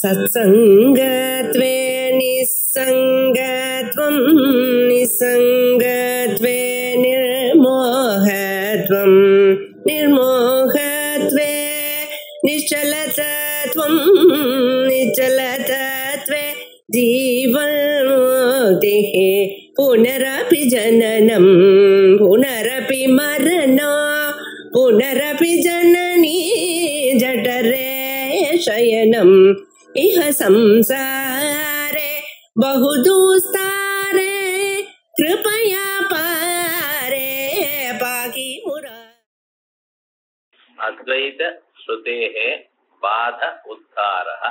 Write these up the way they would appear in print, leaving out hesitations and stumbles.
सत्संगत्वे निस्संगत्वं निस्संगत्वे निर्मोहत्वं निर्मोहत्वे निश्चलतत्वं निश्चलतत्वे जीवन्मुक्तिः पुनरपि जननं पुनरपि मरणं पुनरपि जननी जठरे शयनम् इह संसारे बहुदुस्तारे कृपया पारे पाहि मुरा. அத்வைத ஸ்ருதேஹே பாத உத்தாரஹ.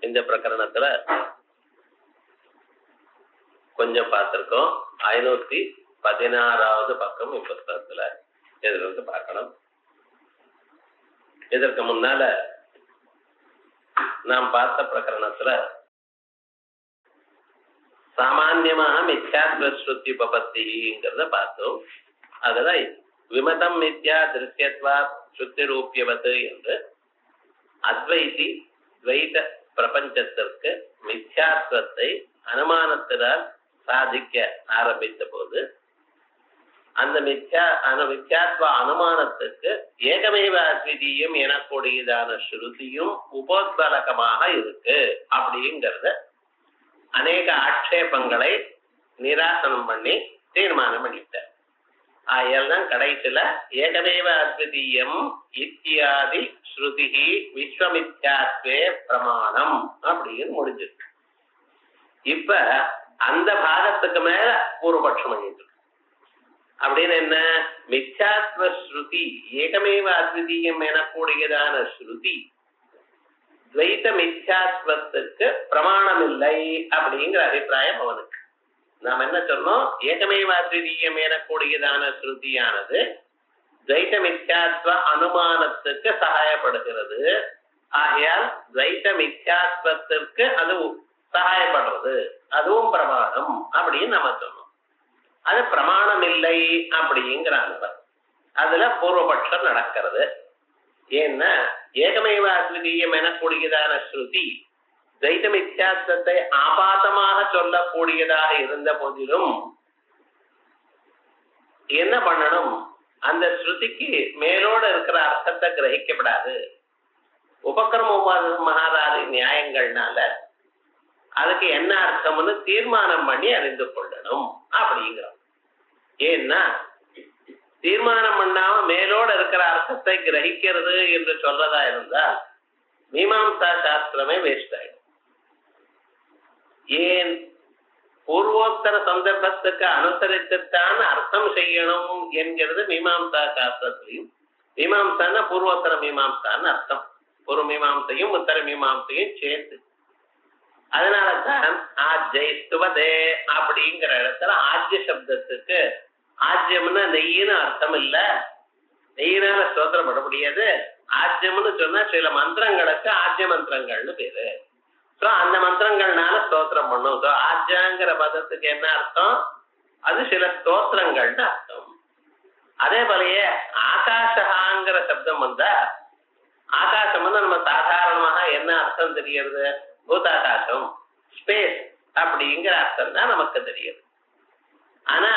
இந்த பிரகரணத்துல கொஞ்சம் பார்த்திருக்கோம். 516வது பக்கம் புத்தகத்துல எதிர்த்து பார்க்கணும். இதற்கு முன்னால நாம் பார்த்த பிரகரணத்துல சாமான்யமாக மித்யாத்வ ஸ்ருதி உபபத்திங்கிறத பார்த்தோம். அதுல விமதம் மித்யா திருஷ்யத்வா ஸ்ருதி ரூபியவது என்று அத்வைதி துவைத பிரபஞ்சத்திற்கு மித்யாத்வத்தை அனுமானத்தினால் சாதிக்க ஆரம்பித்த போது அந்த மித்யாத்வ அனுமானத்துக்கு ஏகமேவ அத்விதீயம் எனக்கூடியதான ஸ்ருதியும் உபோத்பலகமாக இருக்கு அப்படிங்கிறத அநேக ஆட்சேபங்களை நிராசனம் பண்ணி தீர்மானம் பண்ணிட்டார். ஆயெல்லாம் கடைசியில ஏகமேவ அத்விதீயம் இத்தியாதி ஸ்ருதி விஸ்வமித்யாத்வே பிரமாணம் அப்படின்னு முடிஞ்சிருக்கு. இப்ப அந்த பாகத்துக்கு மேல பூர்வபட்சம் பண்ணிட்டு அப்படின்னு என்ன, மித்யாத்வ ஸ்ருதி ஏகமேவ அத்விதீயம் எனக்கூடியதான ஸ்ருதி துவைத மித்யாத்வத்துக்கு பிரமாணம் இல்லை அப்படிங்கிற அபிப்பிராயம் அவனுக்கு. நாம் என்ன சொன்னோம், ஏகமேவ அத்விதீயம் எனக்கூடியதான ஸ்ருதியானது துவைத மித்யாத்வ அனுமானத்துக்கு சகாயப்படுகிறது. ஆகையால் துவைத மித்யாத்வத்திற்கு அது சகாயப்படுறது, அதுவும் பிரமாணம் அப்படின்னு நம்ம சொன்னோம். அது பிரமாணம் இல்லை அப்படிங்கிறாங்க. அதுல பூர்வபட்சம் நடக்கிறது. ஏன்னா ஏகமேவ அத்விதீயம் எனக்கூடியதான ஸ்ருதி துவைத மித்யாத்வத்தை ஆபாசமாக சொல்லக்கூடியதாக இருந்த போதிலும் என்ன பண்ணணும், அந்த ஸ்ருதிக்கு மேலோட இருக்கிற அர்த்தத்தை கிரகிக்கப்படாது. உபக்கிரம மகாராஜி நியாயங்கள்னால அதுக்கு என்ன அர்த்தம்னு தீர்மானம் பண்ணி அறிந்து கொள்ளணும் அப்படிங்கிறோம். ஏன்னா தீர்மானம் பண்ணாம மேலோட இருக்கிற அர்த்தத்தை கிரகிக்கிறது என்று சொல்றதா இருந்தா மீமாம்சா சாஸ்திரமே வேஸ்ட் ஆயிடும். ஏன், பூர்வோத்தர சந்தர்ப்பத்துக்கு அனுசரித்துத்தான் அர்த்தம் செய்யணும் என்கிறது மீமாம்சா சாஸ்திரத்திலையும். மீமாம்சான்னா பூர்வோத்தர மீமாம்சான்னு அர்த்தம். பூர்வ மீமாம்சையும் உத்தர மீமாம்சையும் சேர்த்து. அதனாலதான் ஆஜ்யஸ்துவதே அப்படிங்கிற இடத்துல ஆஜ்ய சப்தத்துக்கு ஆஜ்யம்னா நெய்யின்னு அர்த்தம் இல்ல. நெய்யினால ஸ்தோத்திரம் பண்ண முடியாது. ஆஜ்யம்னு சொன்னா சில மந்திரங்களுக்கு ஆஜ்ய மந்திரங்கள்னு பேரு. அந்த மந்திரங்கள்னால ஸ்தோத்திரம் பண்ணும். ஆஜ்யாங்கிற பதத்துக்கு என்ன அர்த்தம், அது சில ஸ்தோத்திரங்கள்னு அர்த்தம். அதே போலயே ஆகாஷாங்கிற சப்தம் வந்தா ஆகாசம் வந்து நம்ம சாதாரணமாக என்ன அர்த்தம் தெரியுது, பூதாகாசம் ஸ்பேஸ் அப்படிங்கிற அர்த்தம் தான் நமக்கு தெரியுது. ஆனா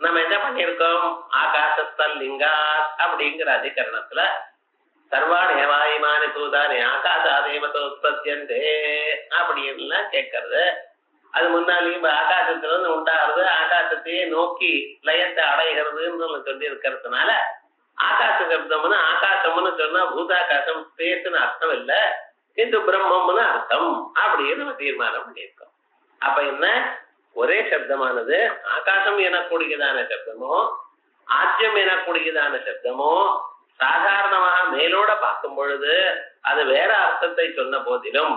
நம்ம என்ன பண்ணிருக்கோம், ஆகாசத்தல் லிங்கா அப்படிங்கிற அதிகரணத்துல சர்வாணி ஹேவாயுமானி பூதானி ஆகாசாதேவதோ உற்பத்தியந்தே அப்படின்னு கேட்கறது. அது முன்னாலேயும் ஆகாசத்துல இருந்து உண்டாகிறது, ஆகாசத்தையே நோக்கி லயத்தை அடைகிறதுன்னு சொல்லி இருக்கிறதுனால ஆகாச சப்தம்னு ஆகாசம்னு சொன்னா பூதாகாசம் ஸ்பேஸ்ன்னு அர்த்தம் இல்லை, கிந்து பிரம்மம்னு அர்த்தம் அப்படின்னு நம்ம தீர்மானம் பண்ணியிருக்கோம். அப்ப என்ன, ஒரே சப்தமானது ஆகாசம் எனக்கூடியதான சப்தமோ ஆஜ்யம் எனக்கூடியதான சப்தமோ சாதாரணமாக மேலோட பார்க்கும் பொழுது அது வேற அர்த்தத்தை சொன்ன போதிலும்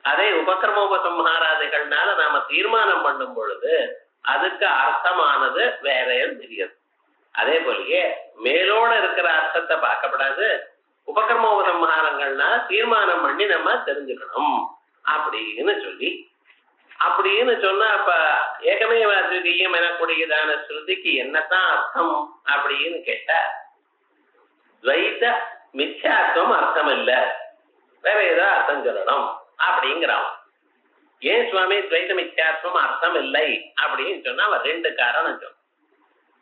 அதை உபக்கிரமோபசம்ஹாராதிகள்னால நாம தீர்மானம் பண்ணும் பொழுது அதுக்கு அர்த்தமானது வேற தெரியாது. அதே போலயே மேலோட இருக்கிற அர்த்தத்தை பார்க்கப்படாது, உபக்கிரமோபசம்ஹாரங்கள்னால தீர்மானம் பண்ணி நம்ம தெரிஞ்சுக்கணும் அப்படின்னு சொன்னா அப்ப ஏகமேவ அத்விதீயம் எனக்கூடியதான ஸ்ருதிக்கு என்னத்தான் அர்த்தம் அப்படின்னு கேட்டா துவைத மித்யாத்வம் அர்த்தம் இல்ல, வேற ஏதோ அர்த்தம் சொல்லணும் அப்படிங்கிறான். ஏன் சுவாமி துவைத மித்யாத்வம் அர்த்தம் இல்லை அப்படின்னு சொன்னா அவன் ரெண்டு காரணம் சொன்ன.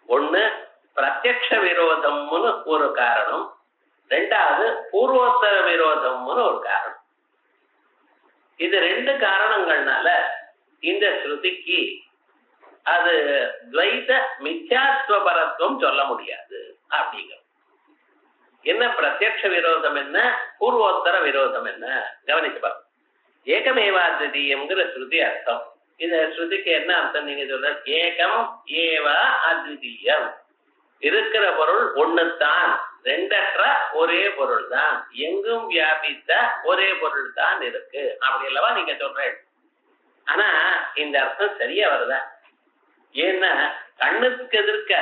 ஒண்ணு பிரத்யக்ஷ விரோதம்னு ஒரு காரணம், ரெண்டாவது பூர்வோத்தர விரோதம்னு ஒரு காரணம். இது ரெண்டு காரணங்கள்னால இந்த ஸ்ருதிக்கு அது துவைத மித்யாத்வபரத்துவம் சொல்ல முடியாது அப்படிங்கிற. என்ன பிரத்யக்ஷ விரோதம் என்ன, பூர்வோத்தர விரோதம் என்ன கவனிச்சு பாருங்க. ஏகமேவாத்விதீயம்ங்கிற ஸ்ருதி அர்த்தம். இந்த ஸ்ருதிக்கு என்ன அர்த்தம் நீங்க சொல்ற? ஏகம் ஏவ அத்விதீயம், இருக்கிற பொருள் ஒண்ணுத்தான், ரெண்டற்ற ஒரே பொருள் தான், எங்கும் வியாபித்த ஒரே பொருள் தான் இருக்கு அப்படி அல்லவா நீங்க சொல்ற. ஆனா இந்த அர்த்தம் சரியா வருதா? ஏன்னா கண்ணுக்கு எதிர்க்க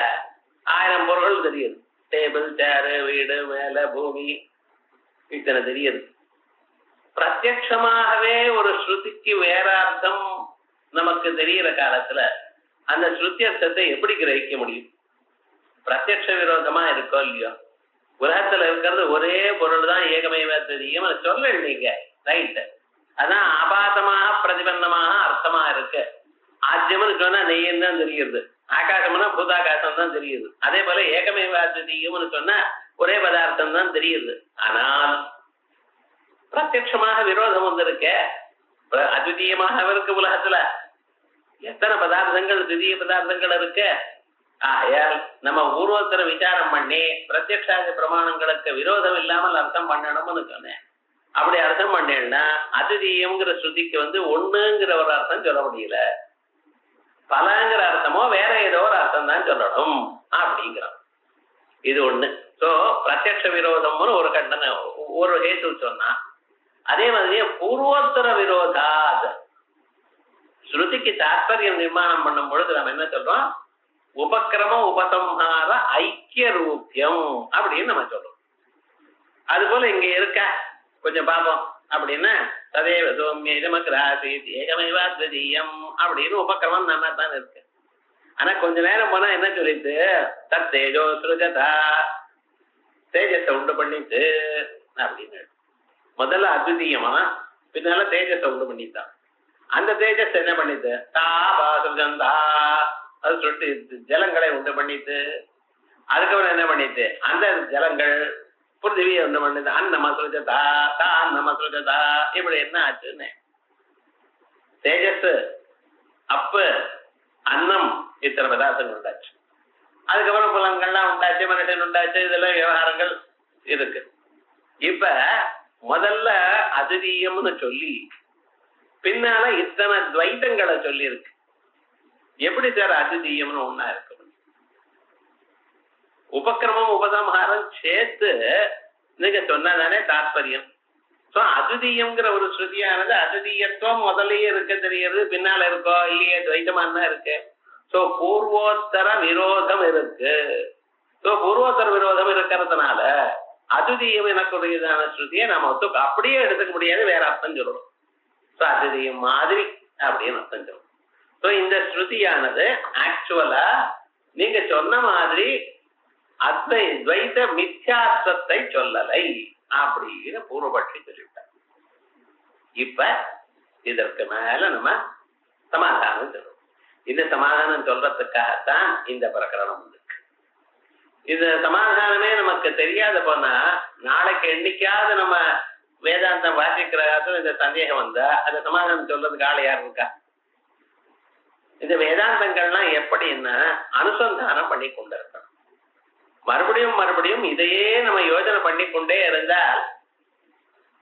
1000 பொருள்கள் தெரியுது. டேபிள், சேரு, வீடு, மேல, பூமி, இத்தனை தெரியுது. பிரத்யட்சமாகவே ஒரு ஸ்ருதிக்கு வேற அர்த்தம் நமக்கு தெரிகிற காலத்துல அந்த ஸ்ருதி அர்த்தத்தை எப்படி கிரகிக்க முடியும்? பிரத்யட்ச விரோதமா இருக்கோ இல்லையோ, உலகத்துல இருக்கிறது ஒரே பொருள் தான், ஏகமேவ தெரியும் சொல்ல நீங்க ரைட்டு. அதான் ஆபாசமாக பிரதிபந்தமாக அர்த்தமா இருக்கு. ஆஜ்யம்னு சொன்னா நெய்யன்னு தான் தெரியுது, ஆகாசம்னா பூதாகாசம் தான் தெரியுது. அதே போல ஏகமேவாத்விதீயம்னு சொன்னா ஒரே பதார்த்தம் தான் தெரியுது. ஆனால் பிரத்யட்சமாக விரோதம் வந்திருக்க, அத்விதீயமாக இருக்கு. உலகத்துல எத்தனை பதார்த்தங்கள், திடீய பதார்த்தங்கள் இருக்கு. ஆகையால் நம்ம பூர்வோத்தர விசாரம் பண்ணி பிரத்யக்ஷாதி பிரமாணங்களுக்கு விரோதம் இல்லாமல் அர்த்தம் பண்ணணும்னு சொன்னேன். அப்படி அர்த்தம் பண்ணேன்னா அத்விதீயம்ங்கிற ஸ்ருதிக்கு ஒண்ணுங்கிற ஒரு அர்த்தம் சொல்ல முடியல, பலங்கிற அர்த்தமோ வேற ஏதோ ஒரு அர்த்தம் தான் சொல்லணும் அப்படிங்கிறோம். இது ஒண்ணு. சோ பிரத்யக்ஷ விரோதம்னு ஒரு கண்டன ஒரு ஹேத்து சொன்னா, அதே மாதிரியே பூர்வோத்தர விரோதாத் ஸ்ருதிக்கு தாத்பரியம் நிர்மாணம் பண்ணும் பொழுது நம்ம என்ன சொல்றோம்? உபக்கிரம உபசம்ஹார ஐக்கிய ரூபியம் அப்படின்னு நம்ம சொல்றோம். அது போல இங்க இருக்க கொஞ்சம் பாப்போம் அப்படின்னா, ததேவ சௌமிய இதமக்ராசீத் ஏகமேவாத்விதீயம் அப்படின்னு உபக்கிரமம் நல்லா தான் இருக்கு. ஆனா கொஞ்ச நேரம் போனா என்ன சொல்லிட்டு, தத் தேஜோ சுருஜதா, தேஜஸை உண்டு பண்ணிட்டு அப்படின்னு. முதல்ல அத்விதீயமா, பின்னால தேஜஸை உண்டு பண்ணித்தான். அந்த தேஜஸ் என்ன பண்ணிட்டு தாபா சுருஜந்தா, அது சொல்லிட்டு ஜலங்களை உண்டு பண்ணிட்டு, அதுக்கப்புறம் என்ன பண்ணிட்டு அந்த ஜலங்கள் பிருத்திவியை உண்டு பண்ணிட்டு அன்னம சுருஜதா தா அன்னம சுருஜதா. இப்படி என்ன ஆச்சுன்னு தேஜஸ் அப்பு அன்னம் இத்தனை பதார்த்தங்கள் உண்டாச்சு. அதுக்கப்புறம் புலங்கள்லாம் உண்டாச்சு, மனுஷன் உண்டாச்சு, இதெல்லாம் விவகாரங்கள் இருக்கு. இப்ப முதல்ல அத்விதீயம்னு சொல்லி பின்னால இத்தனை துவைத்தங்களை சொல்லி இருக்கு. எப்படி சார் அத்விதீயம்னு ஒண்ணா இருக்கு? உபக்கிரமம் உபசம்ஹாரம் சேர்த்து நீங்க சொன்னதானே தாத்பரியம். சோ அத்விதீயம்ங்கிற ஒரு ஸ்ருதியானது அத்விதீயத்துவம் முதல்லயே இருக்க தெரியுது, பின்னால இருக்கோ இல்லையே துவைத்தமா தான் இருக்கு. சோ பூர்வோத்தர விரோதம் இருக்கு. சோ பூர்வோத்தர விரோதம் இருக்கிறதுனால அத்விதீயம் எனக்குரியதான ஸ்ருதியை நம்ம அப்படியே எடுத்துக்க முடியாது, வேற அர்த்தம் சொல்லணும். சோ அத்விதீயம் மாதிரி அப்படின்னு அர்த்தம் சொல்லணும். சோ இந்த ஸ்ருதியானது ஆக்சுவலா நீங்க சொன்ன மாதிரி துவைத மித்யாத்வத்தை சொல்லலை அப்படின்னு பூர்வபட்சி சொல்லிவிட்டார். இப்ப இதற்கு மேல நம்ம சமாதானம் சொல்றோம். இந்த சமாதானம் சொல்றதுக்காகத்தான் இந்த பிரகரணம் இருக்கு. இந்த சமாதானமே நமக்கு தெரியாத போனா நாளைக்கு என்னைக்காவது நம்ம வேதாந்தம் வாசிக்கிற காலத்துல இந்த சந்தேகம் வந்தா அந்த சமாதானம் சொல்றதுக்கு ஆள் யார் இருக்கா? இந்த வேதாந்தங்கள்லாம் எப்படின்னா அனுசந்தானம் பண்ணி கொண்டிருக்கணும். மறுபடியும் மறுபடியும் இதையே நம்ம யோஜனை பண்ணி கொண்டே இருந்தால்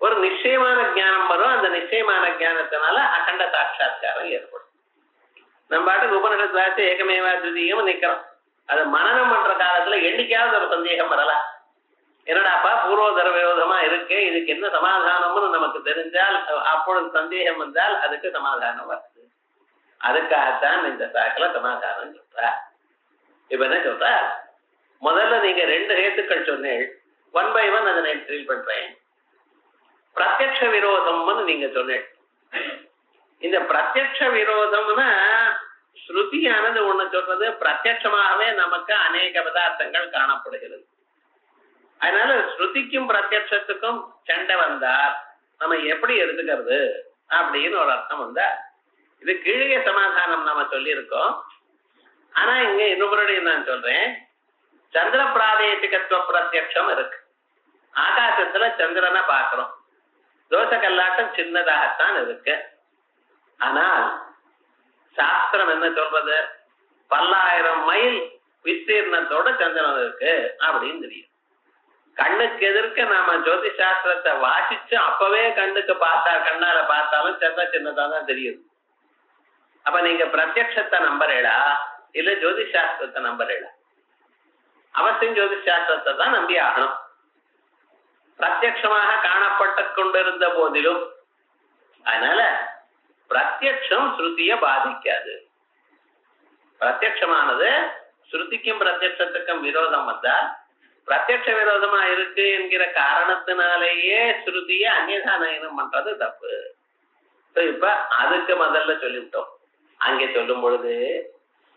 ஒரு நிச்சயமான ஞானம் வரும். அந்த நிச்சயமான ஞானத்தினால அகண்ட சாட்சா்காரம் ஏற்படும். நம்ம பாட்டுக்கு உபநிஷத்து வாசி ஏகமேவாத்விதீயம் நிக்கிறோம். அது மனனம் பண்ற காலத்துல என்னைக்காவது ஒரு சந்தேகம் வரலாம். என்னடாப்பா பூர்வோதர விரோதமா இருக்கு, இதுக்கு என்ன சமாதானம்னு நமக்கு தெரிஞ்சால், அப்பொழுது சந்தேகம் வந்தால் அதுக்கு சமாதானம் வருது. அதுக்காகத்தான் இந்த சாக்கில சமாதானம் சொல்ற. இப்ப என்ன சொல்ற? முதல்ல நீங்க 2 ஹேத்துக்கள் சொன்னீங்க, 1 by 1 அதை நான் ட்ரீட் பண்றேன். பிரத்யக்ஷ விரோதம்னு நீங்க சொன்னீங்க. இந்த பிரத்யக்ஷ விரோதம்னா ஸ்ருதியானது ஒண்ணு சொல்றது, பிரத்யட்சமாகவே நமக்கு அநேக பதார்த்தங்கள் காணப்படுகிறது. அதனால ஸ்ருதிக்கும் பிரத்யட்சத்துக்கும் சண்டை வந்தால் நம்ம எப்படி எடுத்துக்கிறது அப்படின்னு ஒரு அர்த்தம் வந்தா இது கீழே சமாதானம் நாம சொல்லியிருக்கோம். ஆனா இங்க இன்னொரு நான் சொல்றேன், சந்திர பிராதேசிகத்துவ பிரத்யக்ஷம் இருக்கு. ஆகாசத்துல சந்திரனை பார்க்கிறோம், தோசை கல்லாட்டம் சின்னதாகத்தான் இருக்கு. ஆனால் சாஸ்திரம் என்ன சொல்றது, பல்லாயிரம் மைல் விஸ்தீர்ணத்தோட சந்திரன் இருக்கு அப்படின்னு தெரியும். கண்ணுக்கு எதிர்க்க நாம ஜோதி சாஸ்திரத்தை வாசிச்சு அப்பவே கண்ணுக்கு கண்ணால பார்த்தாலும் சந்திரன் சின்னதா தான் தெரியுது. அப்ப நீங்க பிரத்யக்ஷத்தை நம்புறீங்களா இல்ல ஜோதி சாஸ்திரத்தை நம்புறீங்களா? அவசியம் ஜோதி சாஸ்திரத்தை தான் நம்பி ஆகணும். பிரத்யக்ஷமாக காணப்பட்டு கொண்டிருந்த போதிலும் அதனால பிரத்யக்ஷம் ஸ்ருதிய பாதிக்காது. பிரத்யக்ஷமானது ஸ்ருதிக்கும் பிரத்யக்ஷத்துக்கும் விரோதம் வந்தால் பிரத்யக்ஷ விரோதமா இருக்கு என்கிற காரணத்தினாலேயே ஸ்ருதிய அந்நியதானம் பண்றது தப்பு. இப்ப அதுக்கு முதல்ல சொல்லிவிட்டோம். அங்கே சொல்லும் பொழுது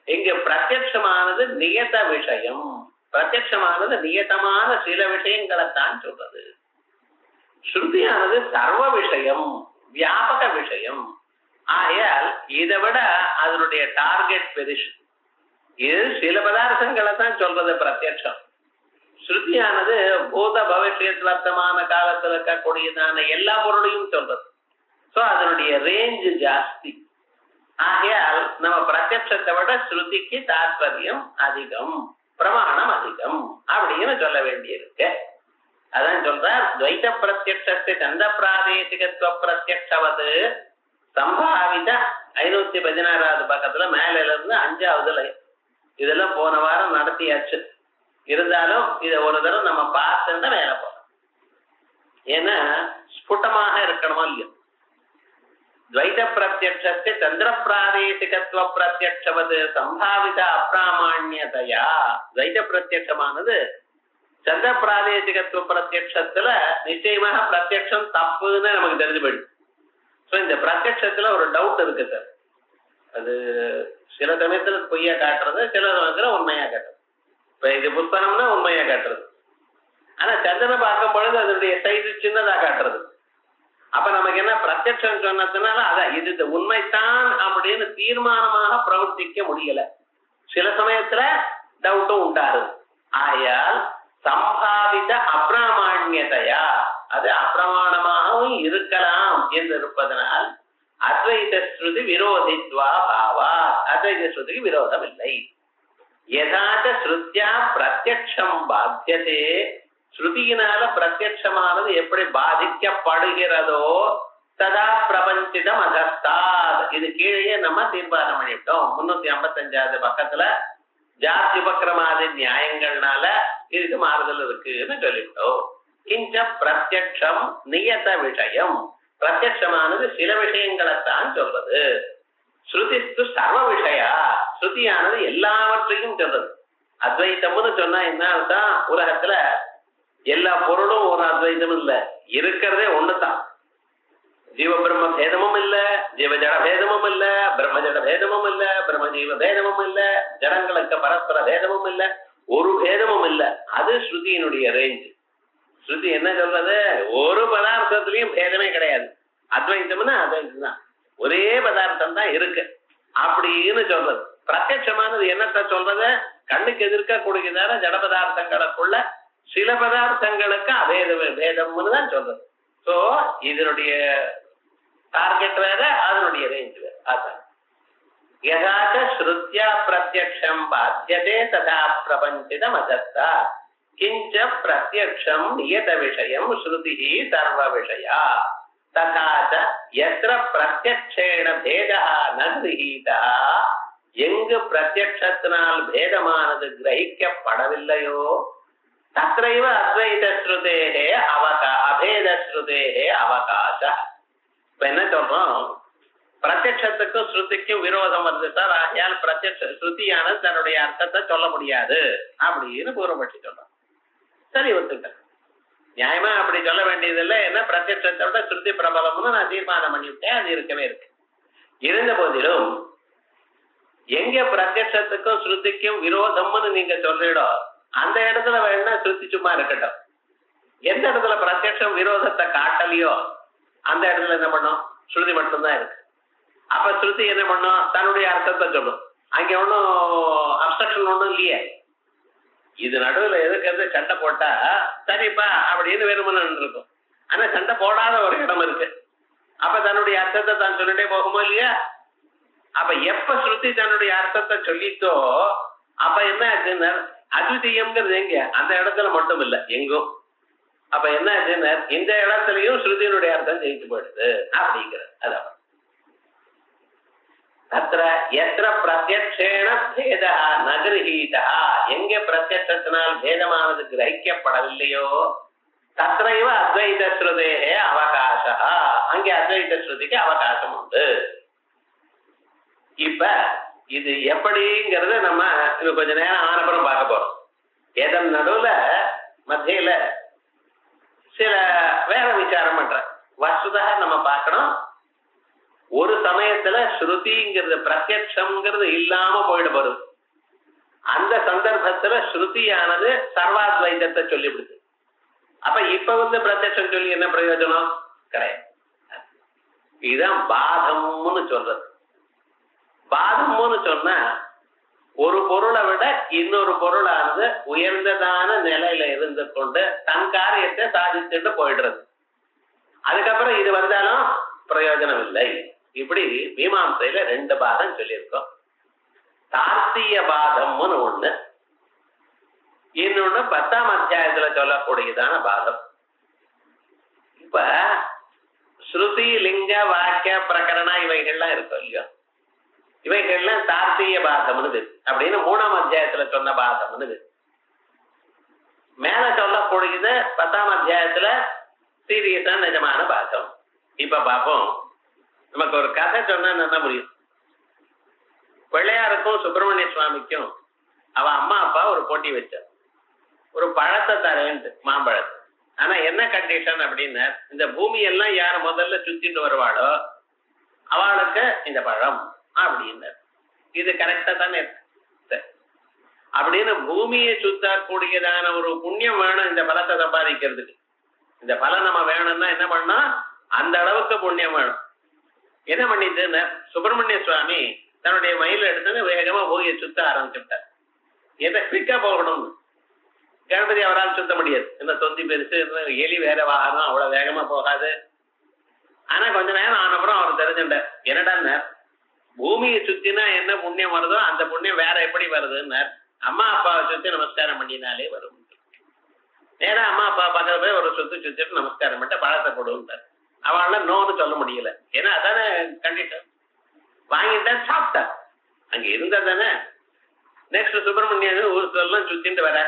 இங்க பிரத்யக்ஷமானது நியத விஷயம், பிரத்யக்ஷமானது நியதமான சில விஷயங்களைத்தான் சொல்றது. ஸ்ருதியானது சர்வ விஷயம், வியாபக விஷயம். ஆகையால் இதை விட அதனுடைய டார்கெட் பெருசு. இது சில பதார்த்தங்களை தான் சொல்றது பிரத்யக்ஷம். ஸ்ருதியானது பூத பவிஷ்யத் வர்த்தமான காலத்துல இருக்கக்கூடியதான எல்லா பொருளையும் சொல்றது. சோ அதனுடைய ரேஞ்சு ஜாஸ்தி. ஆகையால் நம்ம பிரத்யக்ஷத்தை விட ஸ்ருதிக்கு தாற்பயம் அதிகம், பிரமாணம் அதிகம் அப்படின்னு சொல்ல வேண்டியிருக்கு. அதான் சொல்றார், துவைத பிரத்யக்ஷத்தை சந்த பிராதேசிகத்துவ பிரத்யக்ஷவது சம்பாவித 516வது பக்கத்துல மேல இருந்து 5வது லைன். இதெல்லாம் போன வாரம் நடத்தியாச்சு. இருந்தாலும் இதை ஒரு தடவை நம்ம பார்த்துன்னா மேல போறோம். ஏன்னா ஸ்புட்டமாக இருக்கணுமோ இல்லையோ. துவைத பிரத்யக்ஷத்தை சந்திர பிராதேசிகத்துவ பிரத்யக்ஷவது சம்பாவித அப்பிராமாண்யதையா. துவைத பிரத்யக்ஷமானது சந்திர பிராதேசிகத்துவ பிரத்யக்ஷத்துல நிச்சயமாக பிரத்யக்ஷம் தப்புன்னு நமக்கு தெரிஞ்சு போயிடுது. ஸோ இந்த பிரத்யக்ஷத்துல ஒரு டவுட் இருக்கு சார். அது சில சமயத்துல பொய்யா காட்டுறது, சில சமயத்துல உண்மையா காட்டுறது. இப்ப இது புத்தகம்னா உண்மையா காட்டுறது, ஆனா சந்திரனை பார்க்கும் பொழுது அதனுடைய சைஸ் சின்னதா காட்டுறது. அப்ப நமக்கு என்ன, பிரத்யக்ஷம் சொன்னதுனால அதான் இது உண்மைத்தான் அப்படின்னு தீர்மானமாக பிரவர்த்திக்க முடியல. சில சமயத்துல டவுட்டும் உண்டாருது. ஆயால் சம்பாவித அப்பிராமாண்யதையா, அது அப்பிரமாணமாகவும் இருக்கலாம் என்று இருப்பதனால் அத்வைத ஸ்ருதி விரோதித்வா பாவா, அத்வைத ஸ்ருதிக்கு விரோதம் இல்லை. யதாச்ச ஸ்ருத்யா பிரத்யக்ஷம் பாத்தியதே, ஸ்ருதியினால பிரத்யக்ஷமானது எப்படி பாதிக்கப்படுகிறதோ ததா பிரபஞ்சிதம் அகஸ்தாத். இது கீழே நம்ம தீர்மானம் பண்ணிட்டோம். 355வது பக்கத்துல ஜாதி உபக்கிரமாதி நியாயங்கள்னால இதுக்கு மாறுதல் இருக்குன்னு சொல்லிட்டோம். கிஞ்ச பிரத்யக்ஷம் நியத விஷயம், பிரத்யக்ஷமானது சில விஷயங்களைத்தான் சொல்றது. ஸ்ருதிஸ்து சர்வ விஷயா, ஸ்ருதியானது எல்லாவற்றையும் சொல்றது. அத்வைத்தம்னு சொன்னா என்ன அர்த்தம், உலகத்துல எல்லா பொருளும் ஒரு அத்வைத்தம் இல்ல, இருக்கிறதே ஒண்ணுதான். ஜீவ பிரம்ம பேதமும் இல்ல, ஜீவ ஜட பேதமும் இல்ல, பிரம்ம ஜட பேதமும் இல்ல, பிரம்ம ஜீவ பேதமும் இல்ல, ஜடங்களுக்கு பரஸ்பர பேதமும் இல்ல, ஒரு பேதமும் இல்ல. அது ஸ்ருதியினுடைய ரேஞ்சு. ஸ்ருதி என்ன சொல்றது, ஒரு பதார்த்தத்திலையும் பேதமே கிடையாது. அத்வைத்தம்னா அத்வைத்தம் தான், ஒரே பதார்த்தம் தான் இருக்கு அப்படின்னு சொல்றது. பிரத்யட்சமானது என்னத்த சொல்றது, கண்ணுக்கு எதிர்க்க கொடுக்கிறார ஜட பதார்த்தங்களுக்குள்ள சில பதார்த்தங்களுக்கு அபேத பேதம்னு தான் சொல்றது. சோ இதனுடைய டார்கெட் வேற, அதனுடைய ரேஞ்ச் வேற. அதான் யதாச்ச ஸ்ருத்யா பிரத்யக்ஷம் பாத்தியதே ததா பிரபஞ்சிதம் அஜஸ்தா கிஞ்ச பிரத்யக்ஷம் நியத விஷயம் ஸ்ருதிஹி சர்வ விஷயா ததாச்ச யத்ர பிரத்யக்ஷேன பேதா ந கிரஹீதா, எங்கு பிரத்யக்ஷத்தினால் பேதமானது கிரகிக்கப்படவில்லையோ தத்ரைவ அத்வைத ஸ்ருதேஹே அபேத ஸ்ருதேஹே அவகாச. இப்ப என்ன சொல்றோம், பிரத்யக்ஷத்துக்கும் ஸ்ருதிக்கும் விரோதம் வருது சார், ஆகையால் பிரத்யக்ஷ ஸ்ருதியானது தன்னுடைய அர்த்தத்தை சொல்ல முடியாது அப்படின்னு பூர்வபட்சி சொல்றோம். சரி, ஒத்துக்க, நியாயமா அப்படி சொல்ல வேண்டியதில்லை. என்ன, பிரத்யக்ஷத்தை விட ஸ்ருதி பிரபலம்னு நான் தீர்மானம் பண்ணிவிட்டேன், அது இருக்கவே இருக்கு. இருந்த போதிலும் எங்க பிரத்யக்ஷத்துக்கும் ஸ்ருதிக்கும் விரோதம்னு நீங்க சொல்றீடோ அந்த இடத்துல வேணா ஸ்ருதி சும்மா இருக்கட்டும். எந்த இடத்துல பிரத்யக்ஷம் விரோதத்தை காட்டலையோ அந்த இடத்துல என்ன பண்ணும்? ஸ்ருதி மட்டும்தான் இருக்கு. அப்ப ஸ்ருதி என்ன பண்ணும்? தன்னுடைய அர்த்தத்தை சொல்லும். அங்க ஒன்னும் அப்ஸ்ட்ரக்ஷன் ஒன்றும் இல்லையே. இது நடுவில் எதுக்கு சண்டை போட்டா சரிப்பா அப்படின்னு வெறுமனு இருக்கும். ஆனா சண்டை போடாத ஒரு இடம் இருக்கு. அப்ப தன்னுடைய அர்த்தத்தை தான் சொல்லிட்டே போகுமோ இல்லையா? அப்ப எப்ப ஸ்ருதி தன்னுடைய அர்த்தத்தை சொல்லித்தோ அப்ப என்ன ஆச்சுன்னா அத்விதீயம்ங்கிறது எங்க? அந்த இடத்துல மட்டும் இல்ல, எங்கும். அப்ப என்ன ஆச்சுன்னா இந்த இடத்துலயும் ஸ்ருதியினுடைய அர்த்தம் ஜெயிச்சு போயிடுது அப்படிங்கிறது. அதான் தத்ர எத்திர பிரத்யக்ஷேண பேதா நகிரஹீதா, எங்க பிரத்யக்ஷத்தினால் பேதமானது கிரகிக்கப்படவில்லையோ தத்ரைவ அத்வைத ஸ்ருதேஹே அவகாசா, அங்கே அத்வைத ஸ்ருதிக்கு அவகாசம் உண்டு. இப்ப இது எப்படிங்கிறத நம்ம கொஞ்ச நேரம் ஆனப்புறம் பார்க்க போறோம். எதன் நடுவுல மத்தியில சில வேற விசாரம் பண்ற வசுதா நம்ம பார்க்கணும். ஒரு சமயத்துல ஸ்ருதிங்கிறது பிரத்யக்ஷம்ங்கிறது இல்லாம போயிட போறது. அந்த சந்தர்ப்பத்துல ஸ்ருதியானது சர்வாத்வைதத்தை சொல்லிவிடுது. அப்ப இப்ப பிரத்யக்ஷம் சொல்லி என்ன பிரயோஜனம்? கிடையாது. இதுதான் பாதம்னு சொல்றது. பாதம்னு சொன்னா ஒரு பொருளை விட இன்னொரு பொருளானது உயர்ந்ததான நிலையில இருந்து கொண்டு தன் காரியத்தை சாதிச்சுட்டு போயிடுறது. அதுக்கப்புறம் இது வந்தாலும் பிரயோஜனம் இல்லை. இப்படி மீமாம்சையில 2 பாதம் சொல்லியிருக்கோம். தார்த்திய பாதம்னு ஒண்ணு, இன்னொன்னு 10ஆம் அத்தியாயத்துல சொல்லக்கூடியதான பாதம். இப்ப ஸ்ருதி லிங்க வாக்கிய பிரகரண இவைகள்லாம் இருக்கும் இல்லையோ, இவைகள்லாம் தார்த்திய பாதம்னு அப்படின்னு 3ஆம் அத்தியாயத்துல சொன்ன பாதம்னு. மேல சொல்லக்கூடியது 10ஆம் அத்தியாயத்துல சீரியஸா நிஜமான பாதம். இப்ப பார்ப்போம். நமக்கு ஒரு கதை சொன்னா என்ன முடியும்? பிள்ளையாருக்கும் சுப்பிரமணிய சுவாமிக்கும் அவ அம்மா அப்பா ஒரு போட்டி வச்சார். ஒரு பழத்தை தரேன்ட்டு, மாம்பழத்தை. ஆனா என்ன கண்டிஷன் அப்படின்னா, இந்த பூமி எல்லாம் யார் முதல்ல சுத்திட்டு வருவாளோ அவளுக்கு இந்த பழம் அப்படின்னு. இது கரெக்டா தானே அப்படின்னு பூமியை சுத்தக்கூடியதான ஒரு புண்ணியம் வேணும் இந்த பலத்தை சம்பாதிக்கிறதுக்கு. இந்த பலம் நம்ம வேணும்னா என்ன பண்ணா அந்த அளவுக்கு புண்ணியம் வேணும். என்ன பண்ணிட்டுன்னு சுப்பிரமணிய சுவாமி தன்னுடைய மயில எடுத்து வேகமா பூமியை சுத்த ஆரம்பிச்சுட்டார். எதை குவிக்கா போகணும்னு. கணபதி அவரால் சுத்த முடியாது, என்ன தொந்தி பெருசு, எலி வேற வாகனம், அவ்வளவு வேகமா போகாது. ஆனா கொஞ்ச நேரம் ஆனப்புறம் அவர் தெரிஞ்சுட்டார். என்னடா பூமியை சுத்தினா என்ன புண்ணியம் வருதோ அந்த புண்ணியம் வேற எப்படி வருதுன்னு அம்மா அப்பாவை சுத்தி நமஸ்காரம் பண்ணினாலே வரும். நேரா அம்மா அப்பா பக்கத்துல போய் ஒரு சுத்தி சுத்திட்டு நமஸ்காரம் பண்ணிட்டு பழத்தை கொடுத்தார். அவளால நோன்னு சொல்ல முடியல. ஏன்னா அதானே கண்டிஷன். வாங்கிட்டா சாப்பிட்டா அங்க இருந்தா தானே. நெக்ஸ்ட் சுப்பிரமணியன் ஊர் சொல்லலாம் சுத்திட்டு வர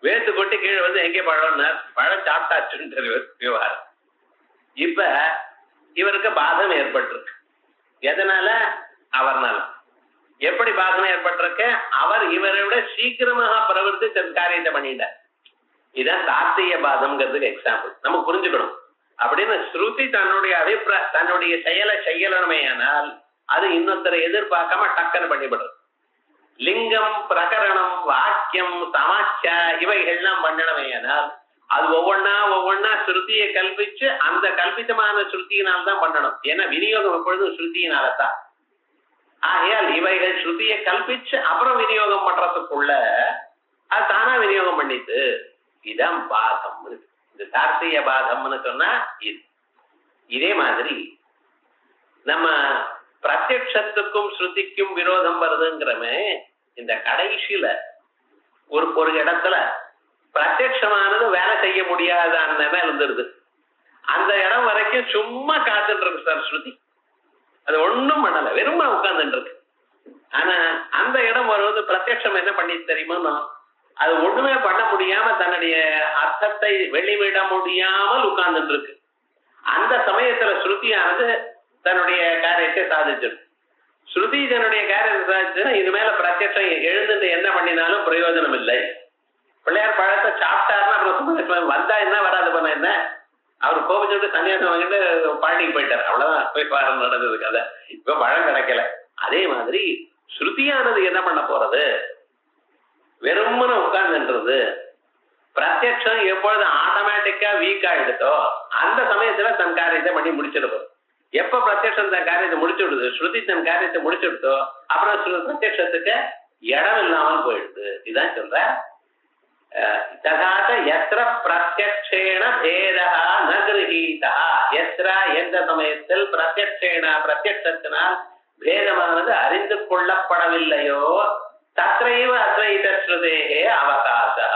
வேத்து கொட்டி கீழே எங்கே பழம்னார். பழம் சாப்பிட்டாச்சுன்னு விவகாரம். இப்ப இவருக்கு பாதம் ஏற்பட்டிருக்கு. எதனால? அவர்னால. எப்படி பாதம் ஏற்பட்டிருக்கு? அவர் இவரை விட சீக்கிரமாக பிரவர்த்தி தன் காரியத்தை பண்ணிட்டார். இதான் தார்த்திய பாதம்ங்கிறதுக்கு எக்ஸாம்பிள். நம்ம புரிஞ்சுக்கணும். அப்படின்னு ஸ்ருதி தன்னுடைய தன்னுடைய செயலை செய்யலமையானால் அது இன்னொருத்தரை எதிர்பார்க்காம டக்குன்னு பண்ணிவிடுறது. லிங்கம், பிரகரணம், வாக்கியம், சமாச்சா இவைகள்லாம் பண்ணணுமையானால் அது ஒவ்வொன்னா ஸ்ருதியை கல்பிச்சு அந்த கல்பித்தமான ஸ்ருதியினால்தான் பண்ணணும். ஏன்னா விநியோகம் எப்பொழுதும் ஸ்ருதியினால்தான். ஆகையால் இவைகள் ஸ்ருதியை கல்பிச்சு அப்புறம் விநியோகம் பண்றதுக்குள்ள அது தானா விநியோகம் பண்ணிட்டு இதான் பாதம். இந்த தார்த்திய பாதம்னு சொன்னா இது. இதே மாதிரி நம்ம பிரத்யக்ஷத்துக்கும் ஸ்ருதிக்கும் விரோதம் வருதுங்கிறமே இந்த கடைசியில ஒரு இடத்துல பிரத்யக்ஷமானது வேலை செய்ய முடியாதான்னு இருந்துருது. அந்த இடம் வரைக்கும் சும்மா காத்துட்டு இருக்கு சார் ஸ்ருதி. அது ஒண்ணும் பண்ணல, வெறும் உட்கார்ந்துட்டு இருக்கு. ஆனா அந்த இடம் வருவது பிரத்யக்ஷம் என்ன பண்ணி தெரியுமா, அது ஒண்ணுமே பண்ண முடியாம தன்னுடைய அர்த்தத்தை வெளிவிட முடியாமல் உட்கார்ந்துட்டு இருக்கு. அந்த சமயத்துல ஸ்ருதியானது தன்னுடைய காரியத்தை சாதிச்சிடும். ஸ்ருதி தன்னுடைய காரியத்தை சாதிச்சுன்னா இது மேல பிரத்யக்ஷம் எழுந்துட்டு என்ன பண்ணினாலும் பிரயோஜனம் இல்லை. பிள்ளையார் பழத்தை சாப்பிட்டாருன்னா அப்புறம் வந்தா என்ன வராது பண்ண என்ன, அவர் கோபிச்சுட்டு சன்னியாசம் வாங்கிட்டு பழனிக்கு போயிட்டார். அவ்வளவுதான் போய் பாடம் நடந்தது கதை. இப்ப பழம் கிடைக்கல. அதே மாதிரி ஸ்ருதியானது என்ன பண்ண போறது? வெறுமன உட்கார்ந்துன்றது பிரத்யக்ஷம் எப்பொழுது ஆட்டோமேட்டிக்கா வீக் ஆயிடுதோ அந்த சமயத்துல தன் காரியத்தை பண்ணி முடிச்சிடுவோம். எப்ப பிரத்யக்ஷம் தன் காரியத்தை முடிச்சு விடுது, ஸ்ருதி தன் காரியத்தை முடிச்சுடுதோ அப்புறம் பிரத்யக்ஷத்துக்கு இடம் இல்லாமல் போயிடுது. இதுதான் சொல்ற ததாச்ச யத்ர பிரத்யக்ஷேண பேதா ந கிரஹீதா. யத்ர எந்த சமயத்தில் பிரத்யக்ஷேண பிரத்யக்ஷத்தினால் பேதமானது அறிந்து கொள்ளப்படவில்லையோ தத்ரைவ அத்வைத ஸ்ருதேகே அவகாசா.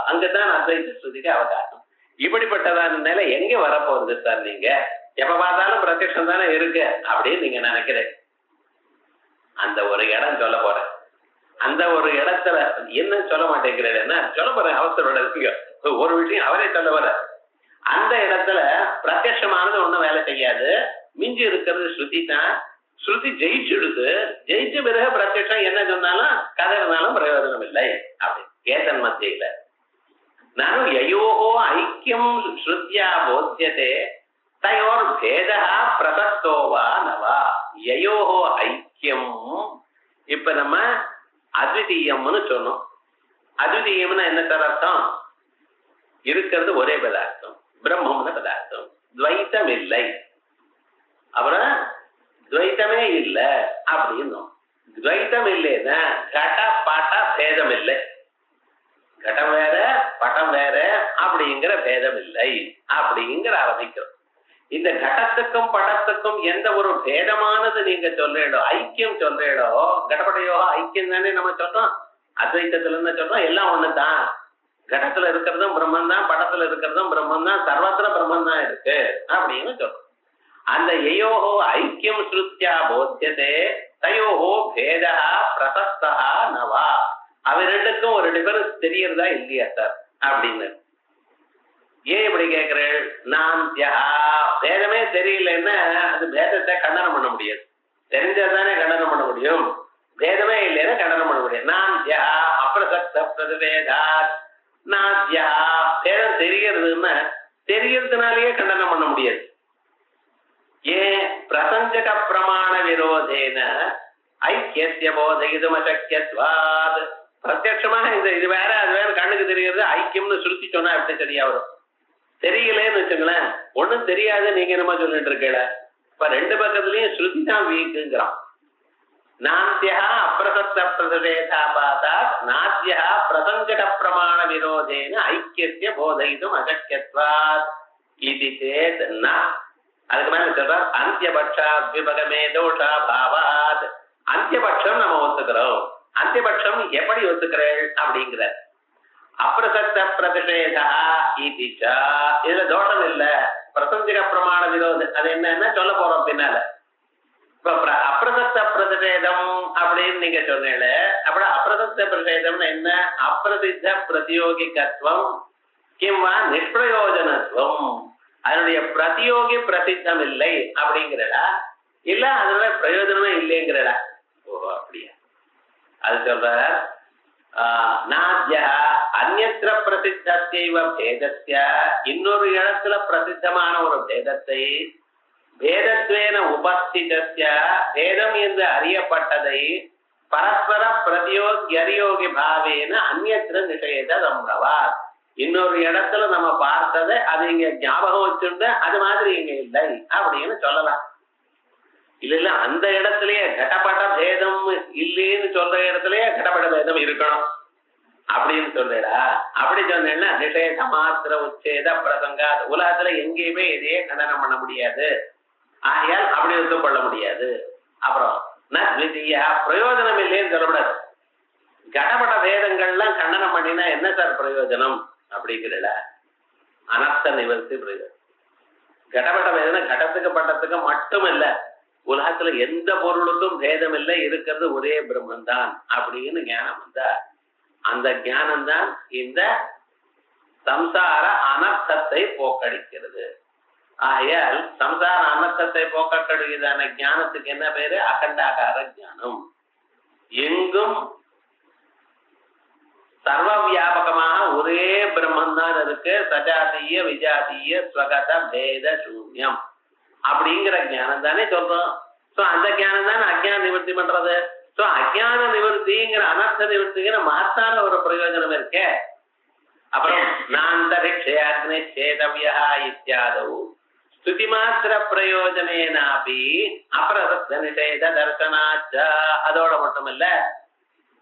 அங்குதான் அத்வைத ஸ்ருதிக்கு அவகாசம். இப்படிப்பட்டதான நிலை எங்க வரப்போகுது சார்? நீங்க எப்ப பார்த்தாலும் பிரத்யக்ஷம் தானே இருக்கு அப்படின்னு நீங்க நினைக்கிறேன். அந்த ஒரு இடம் சொல்ல போறேன். அந்த ஒரு இடத்துல என்ன சொல்ல மாட்டேங்கிறேன்னா சொல்ல போறேன். அவசரோட ஒரு விஷயம் அவரே சொல்ல வர. அந்த இடத்துல பிரத்யட்சமானது ஒண்ணும் வேலை செய்யாது. மிஞ்சி இருக்கிறது ஸ்ருதி தான். ஸ்ருதி ஜெயிச்சுடுது. ஜெயிச்ச பிறகு பிரத்யட்சம் என்ன சொன்னாலும் கதறினாலும் பிரயோஜனம் இல்லை. அப்படி ஏதன் மத்தியில நானும் யயோகோ ஐக்கியம் ஸ்ருத்யா போத்தியதே தயோர் பேதா பிரசஸ்தோவா நவா. யயோகோ ஐக்கியம். இப்ப நம்ம அத்விதீயம்னு சொன்னோம். அத்விதீயம்னா என்ன சார் அர்த்தம்? இருக்கிறது ஒரே பதார்த்தம், பிரம்மம்னு பதார்த்தம், துவைத்தம் இல்லை. அப்புறம் துவைத்தமே இல்லை அப்படின்னும். துவைத்தம் இல்லைன்னா கட பாட்ட பேதம் இல்லை. கடம் வேற பட்டம் வேற அப்படிங்கிற பேதம் இல்லை அப்படிங்கிற அவசியம். இந்த கடத்துக்கும் படத்துக்கும் எந்த ஒரு பேதமானது நீங்க சொல்றீடோ, ஐக்கியம் சொல்றீடோ, கடப்படையோ ஐக்கியம் தானே நம்ம சொல்றோம். அத்வைத்தத்துல இருந்து சொல்றோம் எல்லாம் ஒண்ணுதான். கடத்துல இருக்கிறதும் பிரம்மன் தான், படத்துல இருக்கிறதும் பிரம்மன் தான், சர்வத்திர பிரம்மன் தான் இருக்கு அப்படின்னு சொல்றோம். அந்த யயோகோ ஐக்கியம் ஸ்ருத்யா போத்தியதே தயோகோ பேதா பிரசஸ்தா நவா. அவ ரெண்டுக்கும் ஒரு டிஃபரன்ஸ் தெரியறதா இல்லையா சார் அப்படின்னு. ஏன் இப்படி கேட்கிறேன்? நான் பேதமே தெரியலன்னா அது பேதத்தை கண்டனம் பண்ண முடியாது. தெரிஞ்சதானே கண்டனம் பண்ண முடியும். பேதமே இல்லைன்னா கண்டனம் பண்ண முடியாது. நான் அப்பிரசக்த பிரதிவேதா நாத்யா. பேதம் தெரியறதுன்னா தெரியறதுனாலேயே கண்டனம் பண்ண முடியாது. ஏன்? பிரசஞ்சக பிரமாண விரோதேன ஐக்கிய போதைதும் அசக்கியத்வாத். பிரத்யட்சமாக இது வேற அது வேற கண்ணுக்கு தெரிகிறது. ஐக்கியம்னு சுருத்தி சொன்னா எப்படி சரியா வரும்? தெரியலேன்னு வச்சுங்களேன். ஒண்ணும் தெரியாது நீங்க என்னமா சொல்லிட்டு இருக்கல. இப்ப ரெண்டு பக்கத்துலயும் ஸ்ருதி தான் வீக்குங்கிறான். நாத்தியா அப்பிரசக்த பிரதிவேதா பாதா நாத்தியா பிரசஞ்சக பிரமாண விரோதேன ஐக்கிய போதைதும் அசக்கியத்வாத் இது சேத் ந. அதுக்கு மேல சொல்ற அந்தியபட்சா விபகமே தோஷா பாவாத். அந்தியபட்சம் நம்ம ஒத்துக்கிறோம். அந்தியபட்சம் எப்படி ஒத்துக்கிறேன் அப்படிங்கிற அப்பிரசக்த பிரதிஷேதா ஈதிச்சா. இதுல தோஷம் இல்ல. பிரசஞ்சக பிரமாண விரோதம் அது என்னன்னா சொல்ல போறோம் பின்னால. இப்ப அப்பிரசக்த பிரதிஷேதம் அப்படின்னு நீங்க சொன்னீங்க. அப்புறம் அப்பிரசக்த பிரதிஷேதம்னு என்ன? அப்பிரசித்த பிரதியோகிகத்துவம் கிம்வா நிஷ்பிரயோஜனத்துவம். அதனுடைய பிரதியோகி பிரசித்தம் இல்லை அப்படிங்கிறடா, இல்ல அதோட பிரயோஜனமே இல்லைங்கிறடா. ஓஹோ அப்படியா? அது சொல்ற நாத்யா அந்யத்ர பிரசித்தத்தைவ பேதஸ்ய. இன்னொரு இடத்துல பிரசித்தமான ஒரு பேதத்தை பேதத்வேன உபஸ்திதஸ்ய பேதம் என்று அறியப்பட்டதை பரஸ்பர பிரதியோகி பாவேன அந்யத்ர நிஷேத சம்பவாத். இன்னொரு இடத்துல நம்ம பார்த்ததை அது இங்க ஞாபகம் வச்சுட்டு அது மாதிரி இங்க இல்லை அப்படின்னு சொல்லலாம். இல்ல அந்த இடத்துலயே கடப்பட பேதம் இல்லைன்னு சொல்ற இடத்துலயே கடப்பட பேதம் இருக்கணும் அப்படின்னு சொல்றா. அப்படி சொன்னேன்னா நிஷேத மாத்திர உச்சேத பிரசங்கா. உலகத்துல எங்கேயுமே இதையே கண்டனம் பண்ண முடியாது. ஆகையால் அப்படி ஒத்துக்கொள்ள முடியாது. அப்புறம் நத்விதீயா பிரயோஜனம் இல்லைன்னு சொல்லக்கூடாது. கடப்பட பேதங்கள்லாம் கண்டனம் பண்ணினா என்ன சார் பிரயோஜனம் அப்படிங்கிறல? அனர்த்த நிவர்த்தி பிரயோஜனம். கடப்பட பேதம் கடத்துக்கு பட்டத்துக்கு மட்டும் இல்ல, உலகத்துல எந்த பொருளுக்கும் பேதம் இல்லை, இருக்கிறது ஒரே பிரம்மன் தான் அப்படின்னு ஞானம் வந்தா அந்த ஞானம் தான் இந்த சம்சார அனர்த்தத்தை போக்கடிக்கிறது. ஆகையால் சம்சார அனர்த்தத்தை போக்கடிக்கிறதான ஞானத்துக்கு என்ன பேரு? அகண்டாகார ஞானம். எங்கும் சர்வ வியாபகமாக ஒரே பிரம்மன் தான் இருக்கு. சஜாத்திய விஜாத்திய ஸ்வகத பேத சூன்யம் அப்படிங்கிற ஞானம் தானே சொல்றோம். சோ அந்த ஞானம் தானே அஜ்ஞான நிவர்த்தி பண்றது. சோ அஜ்ஞான நிவர்த்திங்கிற அனர்த்த நிவர்த்திங்கிற மகத்தான ஒரு பிரயோஜனம் இருக்கே. அப்புறம் நாந்தரிக்ஷயாக்னி சேதவ்யா இத்தியாதவு ஸ்துதி மாத்திர பிரயோஜனேனாபி அப்ரசப்த நிஷேத தர்சனாச்ச. அதோட மட்டும் இல்ல,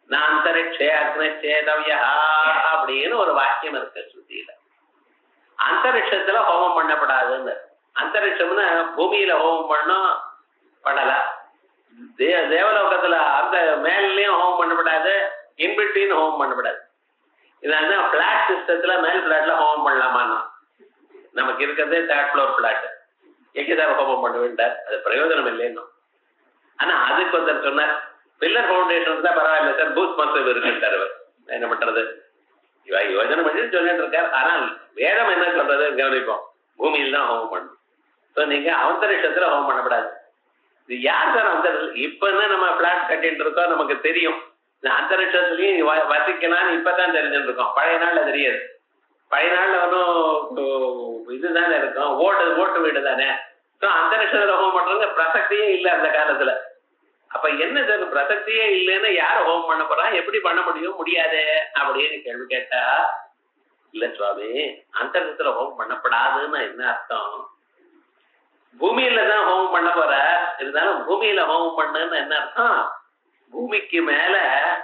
நாந்தரிக்ஷயாக்னி சேதவ்யா அப்படின்னு ஒரு வாக்கியம் இருக்கு ஸ்ருதியில. அந்தரிக்ஷத்துல ஹோமம் பண்ணப்படாதுன்னு. அந்தரிக்ஷம்னு பூமியில ஹோமம் பண்ணல, தேவலோகத்துல அந்த மேலையும் ஹோமம் பண்ணப்படாது, இன்பிட்வீன் ஹோமம் பண்ணப்படாது. இது பிளாட் சிஸ்டத்துல மேல் பிளாட்ல ஹோமம் பண்ணலாமான்னா, நமக்கு இருக்கிறதே தேர்ட் ஃப்ளோர் பிளாட், எங்கேதான் ஹோமம் பண்ண வேண்டார், அது பிரயோஜனம் இல்லைன்னு. ஆனா அதுக்கு ஒருத்தர் சொன்னார், பில்லர் பவுண்டேஷன் தான் பரவாயில்ல சார், பூத் மசூப் இருக்குன்றார். அவர் என்ன பண்றது, இவ யோஜனை பண்ணி சொல்லிட்டு இருக்காரு. ஆனால் வேதம் என்ன சொல்றது கவனிப்போம், பூமியில் தான் ஹோமம் பண்ணணும். நீங்க அந்தரிக்ஷத்துல ஹோமம் பண்ணக்கூடாது. இது யார் சார் அந்த, இப்ப நம்ம பிளாட் கட்டிட்டு இருக்கோம், நமக்கு தெரியும் அந்தரிக்ஷத்துலயும் வசிக்கலாம்னு இப்பதான் தெரிஞ்சுட்டு இருக்கோம். பழைய நாள்ல தெரியாது. பழைய நாள்ல ஒன்றும் இதுதானே இருக்கும், ஓட்டு வீடு தானே. அந்தரிக்ஷத்துல ஹோமம் பண்றதுங்க பிரசக்தியே இல்லை அந்த காலத்துல. அப்ப என்ன சார் பிரசக்தியே இல்லைன்னு யார ஹோமம் பண்ண போறா, எப்படி பண்ண முடியும், முடியாது அப்படின்னு கேள்வி கேட்டா, இல்ல சுவாமி அந்தரிக்ஷத்துல ஹோமம் பண்ணப்படாதுன்னு என்ன அர்த்தம், பூமியில தான் ஹோமம் பண்ண போற, இருந்தாலும் பூமியில ஹோமம் பண்ணுன்னு என்ன அர்த்தம், பூமிக்கு மேல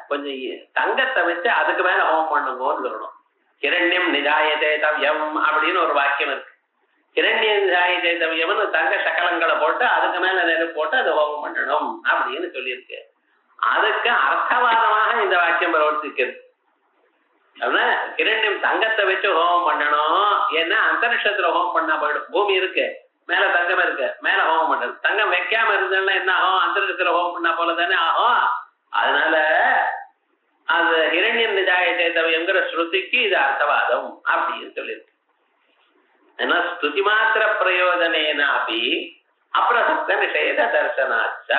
கொஞ்சம் தங்கத்தை வச்சு அதுக்கு மேல ஹோமம் பண்ணுங்கன்னு சொல்லணும். கிரண்யம் நிஜாயதே தவ்யம் அப்படின்னு ஒரு வாக்கியம் இருக்கு. கிரண்யம் நிஜாயதே தவ்யம்னு தங்க சக்கலங்களை போட்டு அதுக்கு மேல நெருப்பு போட்டு அதை ஹோமம் பண்ணணும் அப்படின்னு சொல்லியிருக்கு. அதுக்கு அர்த்தவாதமாக இந்த வாக்கியம் பிரவர்த்திக்கிறது. அப்படின்னா கிரண்யம் தங்கத்தை வச்சு ஹோமம் பண்ணணும், ஏன்னா அந்தரிக்ஷத்துல ஹோமம் பண்ணா போயிடும். பூமி இருக்கு, மேல தங்கம் இருக்கு, மேல ஹோமம் பண்றது. தங்கம் வைக்காம இருந்ததுன்னா என்ன ஆகும், அந்தரிக்ஷத்துல ஹோமம் பண்ணா போல தானே ஆகும். அதனால அது ஹிரண்யம் நிஜாயதே தவ்யம்ங்கிற ஸ்ருதிக்கு இது அர்த்தவாதம் அப்படின்னு சொல்லியிருக்கு. ஏன்னா ஸ்துதி மாத்திர பிரயோஜனேனாபி அப்ரசப்த நிஷேத தர்சனாச்ச.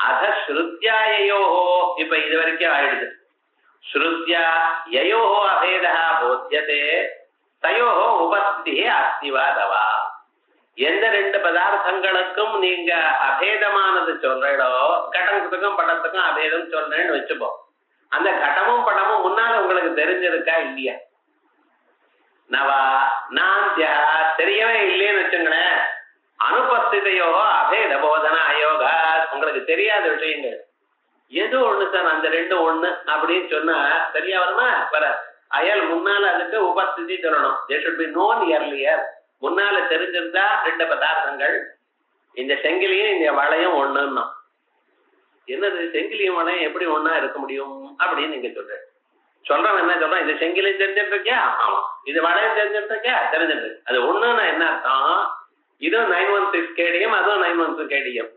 அத ஸ்ருத்யாயோ, இப்ப இது வரைக்கும் ஆயிடுது. ஸ்ருத்யா யயோ அபேதா போத்தியதே தயோஹோ உபஸ்திதி அஸ்திவாதவா. எந்த ரெண்டு பதார்த்தங்களுக்கும் நீங்க அபேதமானது சொல்றோ, கடத்துக்கும் படத்துக்கும் அபேதம் சொல்றேன்னு வச்சுப்போம். அந்த கடமும் படமும் முன்னால உங்களுக்கு தெரிஞ்சிருக்கா இல்லையா, நவா நாந்தியா தெரியவே இல்லைன்னு வச்சுங்களேன், அனுபஸ்திதையோ அபேத போதன அயோகா. உங்களுக்கு தெரியாத விஷயங்கள் எது ஒண்ணு சார், அந்த ரெண்டு ஒண்ணு அப்படின்னு சொன்னா சரியா வருமா, வர அயல் முன்னால அதுக்கு உபஸ்திதி சொல்லணும். they should be known earlier. முன்னால தெரிஞ்சிருந்தா ரெண்டு பதார்த்தங்கள், இந்த செங்கிலியும் இந்த வளையும் ஒண்ணுன்னா, என்னது செங்கிலியும் வளையும் எப்படி ஒண்ணா இருக்க முடியும் அப்படின்னு நீங்க சொல்றேன் என்ன சொல்றேன், இது செங்கிலியும் தெரிஞ்சிட்டு இருக்கியா, ஆமா, இது வளையம் தெரிஞ்சிட்டு இருக்கியா, தெரிஞ்சிட்டு. அது ஒண்ணுன்னா என்ன அர்த்தம், இதுவும் 916 கேடிஎம், அதுவும் 916 கேடிஎம்.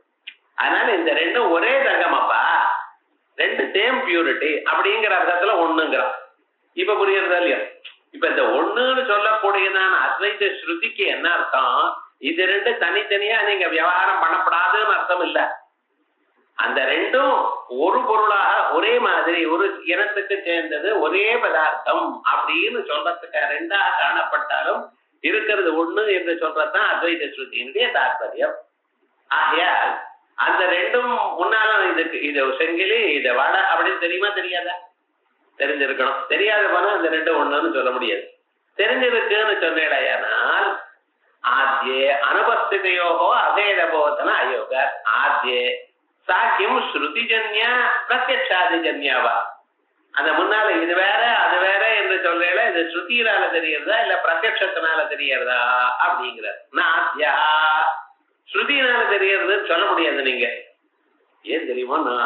அதனால இந்த ரெண்டும் ஒரே தங்கமாப்பா, ரெண்டு சேம் பியூரிட்டி அப்படிங்கிற அர்த்தத்துல ஒண்ணுங்கிறான். இப்ப புரியுறதா இல்லையா? இப்ப இந்த ஒண்ணுன்னு சொல்லக்கூடியதான அத்வைத ஸ்ருதிக்கு என்ன அர்த்தம், இது ரெண்டு தனித்தனியா நீங்க விவகாரம் பண்ணப்படாதுன்னு அர்த்தம் இல்ல. அந்த ரெண்டும் ஒரு பொருளாக ஒரே மாதிரி ஒரு இனத்துக்கு சேர்ந்தது ஒரே பதார்த்தம் அப்படின்னு சொல்றதுக்கு ரெண்டாக காணப்பட்டாலும் இருக்கிறது ஒண்ணு என்று சொல்றதுதான் அத்வைத ஸ்ருதியினுடைய தாற்பயம். ஆகையால் அந்த ரெண்டும் முன்னாலும் இதுக்கு இது செங்கிலி இது வடை அப்படின்னு தெரியுமா தெரியாதா, தெரிஞ்சிருக்கணும். தெரியாத போனா அந்த ரெண்டும் ஒண்ணுன்னு சொல்ல முடியாது. தெரிஞ்சிருக்குன்னு சொன்னேடையானால் ஆத்யே அனுபஸ்திதையோகோ அபேத போதன அயோக. ஆத்யே சாக்கியம் ஸ்ருதிஜன்ய பிரத்யக்ஷாதிஜன்யாவா. அந்த முன்னால இது வேற அது வேற என்று சொல்றேல, இது ஸ்ருதியினால தெரியறதா இல்ல பிரத்யக்ஷத்தினால தெரியறதா அப்படிங்கிற. ஆத்யா ஸ்ருதியினால தெரியறதுன்னு சொல்ல முடியாது நீங்க. ஏன் தெரியுமோன்னா,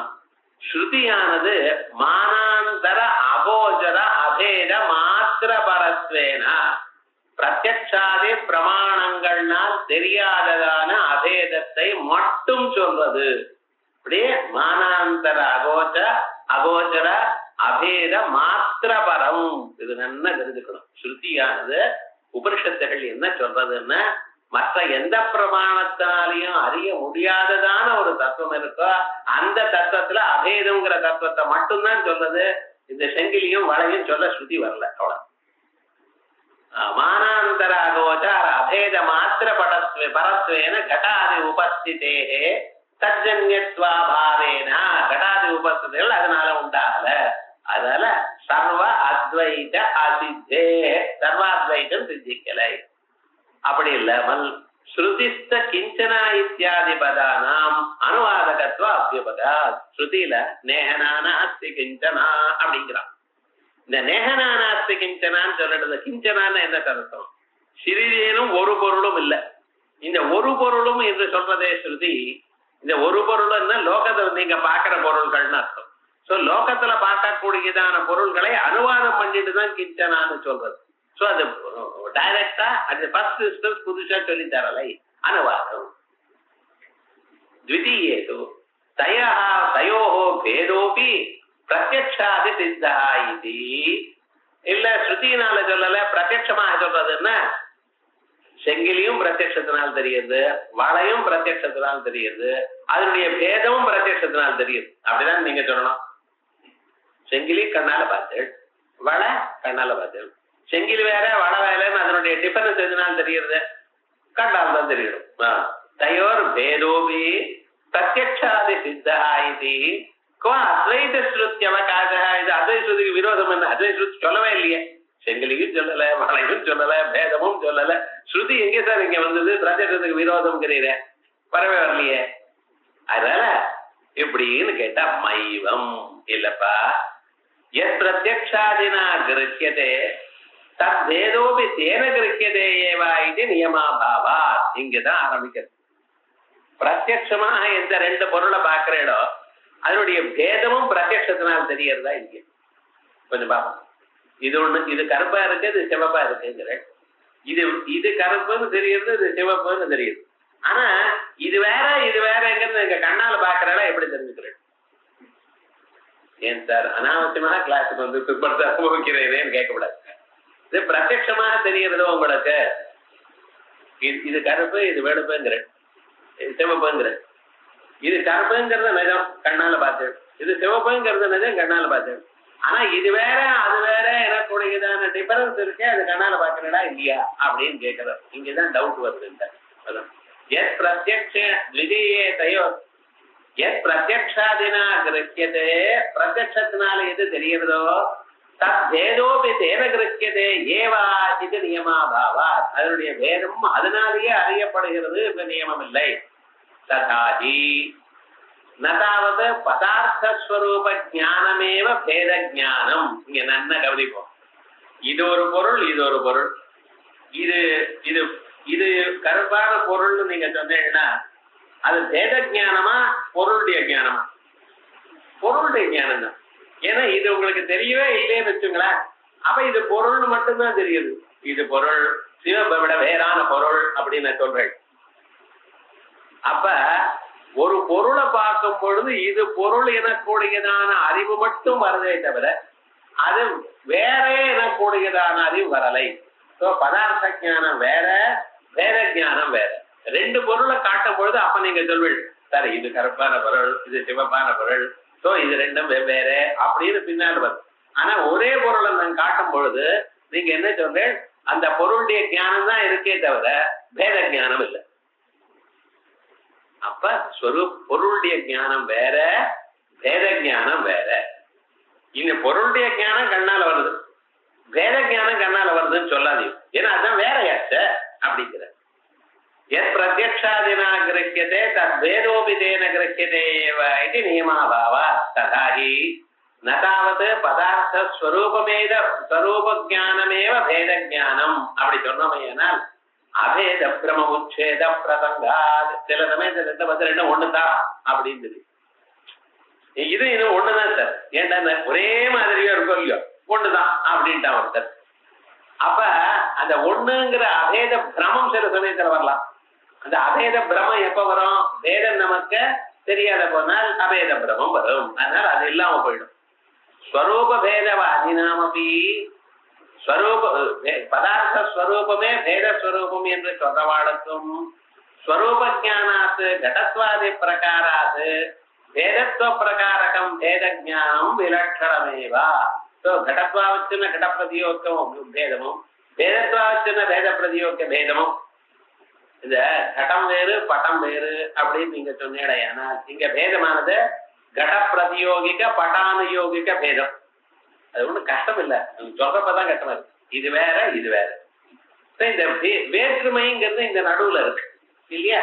ஸ்ருதியானது மானாந்தர அகோச்சர அபேத மாத்திர பரத்வேனா பிரத்யக்ஷாதி பிரமாணங்கள்னால் தெரியாததான அபேதத்தை மட்டும் சொல்றது. அப்படியே மானாந்தர அகோச்சர அபேத மாத்திர பரம். இது நல்லா தெரிஞ்சுக்கணும். ஸ்ருதியானது உபனிஷத்துகள் என்ன சொல்றதுன்னா, மற்ற எந்த பிரமாணத்தினாலையும் அறிய முடியாததான ஒரு தத்துவம் இருக்கோ அந்த தத்துவத்துல அபேதம்ங்கிற தத்துவத்தை மட்டும்தான் சொல்றது. இந்த செங்கிலியும் வளையும் சொல்ல ஸ்ருதி வரல. அவ்வளவு மானாந்தர அகோச்சர அபேத மாத்திர பரத்வேன கடாதி உபஸ்திதேஹே தஜ்ஜன்யத்வா பாவேனா. கடாதி உபஸ்திதிகள் அதனால உண்டாகல. அதனால சர்வ அத்வைத அசித்தே, சர்வாத்வைதம் சித்திக்கலை. அப்படி இல்லாமல் ஸ்ருதிஸ்த கிஞ்சனா இத்தியாதி பதானாம் அனுவாதகத்துவ அபியுபதா. ஸ்ருதியில நேகனானாஸ்தி கிஞ்சனா அப்படிங்கிறான். இந்த நேகனானாஸ்தி கிஞ்சனான்னு சொல்றது, கிஞ்சனான்னு என்ன அர்த்தம்? சிறிதேனும் ஒரு பொருளும் இல்லை. இந்த ஒரு பொருளும் என்று சொல்றதே ஸ்ருதி. இந்த ஒரு பொருள்னா லோகத்துல நீங்க பாக்குற பொருள்கள்னு அர்த்தம். சோ லோகத்துல பார்க்கக்கூடியதான பொருள்களை அனுவாதம் பண்ணிட்டு தான் கிஞ்சனான்னு சொல்றது. சோ அது டைரக்டா அது ஃபர்ஸ்ட் இன்ஸ்டன்ஸ் புதுசா சொல்லி தரலை, அனுவாதம். த்விதீயேது தயோஹோ பேதோபி பிரத்யக்ஷாதி சித்தா இது. இல்ல ஸ்ருதியினால சொல்லல, பிரத்யட்சமாக சொல்றதுன்னா செங்கிலியும் பிரத்யட்சத்தினால் தெரியுது, வளையும் பிரத்யட்சத்தினால் தெரியுது, அதனுடைய பேதமும் பிரத்யட்சத்தினால் தெரியுது. அப்படிதான் நீங்க சொல்லணும். செங்கிலி கண்ணால பார்த்து, வளை கண்ணால பார்த்து. செங்கிலி வேற வளை வேலைன்னு அதனுடைய டிஃபரன்ஸ் எதுனால தெரியுது? கண்ணால் தான் தெரியணும். தயோர் பேதோபி பிரத்யக்ஷாதி சித்தா இது அத்வைத ஸ்ருதி அவகாச. இது அத்வைத ஸ்ருதிக்கு விரோதம் என்ன? அத்வைத ஸ்ருதி சொல்லவே இல்லையே. செங்கிலியும் சொல்லல, வளையும் சொல்லல, பேதமும் சொல்லல. ஸ்ருதி எங்க சார் இங்க வந்தது? பிரத்யக்ஷத்துக்கு விரோதம் வரவே வரலையே. அதனால எப்படின்னு கேட்டா மைவம் இல்லப்பா. எத் பிரத்யக்ஷாதினா கிருக்கியதே தத் பேதோபி தேன கிருக்கியதே ஏவா இது நியமாபாவா. இங்கதான் ஆரம்பிக்கிறது. பிரத்யட்சமாக எந்த ரெண்டு பொருளை பார்க்கிறேடோ அதனுடைய பேதமும் பிரத்யட்சத்தினால் தெரியறதா இங்க கொஞ்சம் பாப்போம். இது ஒண்ணு, இது கருப்பா இருக்கு, இது சிவப்பா இருக்குங்கிற. இது கருப்புன்னு தெரியுது, இது சிவப்புன்னு தெரியுது. ஆனா இது வேற இது வேறங்கிறது எங்க கண்ணால பாக்குறதா எப்படி தெரிஞ்சுக்கிறேன்? ஏன் சார் அனாவசியமாக கிளாஸுக்கு வந்து பிற்படுத்த அனுபவிக்கிறேன்னு கேட்கக்கூடாது. இது பிரத்யட்சமாக தெரியுறதோ உங்களுக்கு? இது கருப்பு, இது வெளுப்புங்கிற, இது சிவப்புங்கிற. இது கருப்புங்கிறத நிஜம் கண்ணால பார்த்து, இது சிவப்புங்கிறத நிஜம் கண்ணால பார்த்து. ஆனா இது வேற அது வேற எனக்குடையதான டிஃபரன்ஸ் இருக்கே, அது கண்ணால பாக்குறடா இல்லையா அப்படின்னு கேட்கறது. இங்கதான் டவுட் வருது. எத் பிரத்யக்ஷ த்விதீயே தயோ எத் பிரத்யக்ஷாதினா கிருக்கியதே, பிரத்யக்ஷத்தினால எது தெரிகிறதோ தத் பேதோபி தேன கிருக்கியதே ஏவா இது நியமாபாவா. அதனுடைய பேதம் அதனாலேயே அறியப்படுகிறது, இப்ப நியமம் இல்லை. ததாதி நதாவது பதார்த்தஸ்வரூப ஞானமேவ பேத ஞானம். இங்க நன்ன கவனிப்போம். இது ஒரு பொருள், இது ஒரு பொருள். இது இது இது கருப்பான பொருள்னு நீங்க சொன்னீங்கன்னா அது பேத ஞானமா பொருளுடைய ஞானமா? பொருளுடைய ஞானம் தான். ஏன்னா இது உங்களுக்கு தெரியவே இல்லைன்னு வச்சுங்களேன். அப்ப இது பொருள்னு மட்டும்தான் தெரியுது. இது பொருள், சிவப்பை விட வேறான பொருள் அப்படின்னு சொல்றேன். அப்ப ஒரு பொருளை பார்க்கும் பொழுது இது பொருள் எனக்கூடியதான அறிவு மட்டும் வருதே தவிர அது வேற எனக்கூடியதான அறிவு வரலை. பதார்த்த ஞானம் வேற, வேத ஞானம் வேற. ரெண்டு பொருளை காட்டும் பொழுது அப்ப நீங்க சொல்வீங்க, சார் இது கருப்பான பொருள், இது சிவப்பான பொருள், இது ரெண்டும் வெவ்வேறு அப்படின்னு பின்னால் வரும். ஆனா ஒரே பொருளை நான் காட்டும் பொழுது நீங்க என்ன சொல்றேன்? அந்த பொருளுடைய ஞானம் தான் இருக்கே தவிர வேத ஞானம் இல்லை. அப்ப பொருளுடைய ஞானம் வேற, வேத ஞானம் வேற. இந்த பொருளுடைய ஞானம் கண்ணால வருது, வேத ஞானம் கண்ணால வருதுன்னு சொல்லாதீங்க. ஏன்னா அதுதான் வேறையாச்ச அப்படிங்கிற. எத் பிரத்யக்ஷாதினா கிரஹ்யதே தத் வேதோபி தேன கிரஹ்யதே இது நியமாபாவா. ததாஹி நதாவது பதார்த்த ஸ்வரூபமேத ஸ்வரூப ஞானமேவ பேத ஞானம். அப்படி சொன்னோமையானால் அபேத பிரம உச்சேத பிரசங்காது. சில சமயத்துல ரெண்டு ஒண்ணுதான் அப்படின்னு சொல்லி இது ஒண்ணுதான் சார். ஏன்டா ஒரே மாதிரியா இருக்கும் இல்லையோ, ஒண்ணுதான் அப்படின்ட்டா ஒருத்தர். அப்ப அந்த ஒண்ணுங்கிற அபேத பிரமம் சில சமயத்துல வரலாம். அந்த அபேத பிரமம் எப்ப வரும்? வேதம் நமக்கு தெரியாத போனால் அபேத பிரமம் வரும். அதனால அது இல்லாம போயிடும். ஸ்வரூப பேதவாதினாமபி ஸ்வரூப பதார்த்த ஸ்வரூபமே பேதஸ்வரூபம் என்று சொல்றவாளுக்கும் ஸ்வரூப ஜானாத்து கடத்வாதி பிரகாராத்து பேதத்துவ பிரகாரகம் பேத ஜானம் விலட்சணமேவா. கடத்வாவச்சின கட பிரதியோக்கம் பேதமும், பேதத்வாவச்சின பேத பிரதியோக்க பேதமும். இந்த கடம் வேறு பட்டம் வேறு அப்படின்னு நீங்க சொன்னீங்கன்னா இங்க பேதமானது கட பிரதியோகிக்க பட்டானுயோகிக்க பேதம். அது ஒண்ணும் கஷ்டம் இல்ல, சொல்றப்பதான் கஷ்டமா இருக்கு. இது வேற இது வேற. இந்த வேற்றுமைங்கிறது இந்த நடுவுல இருக்கு இல்லையா?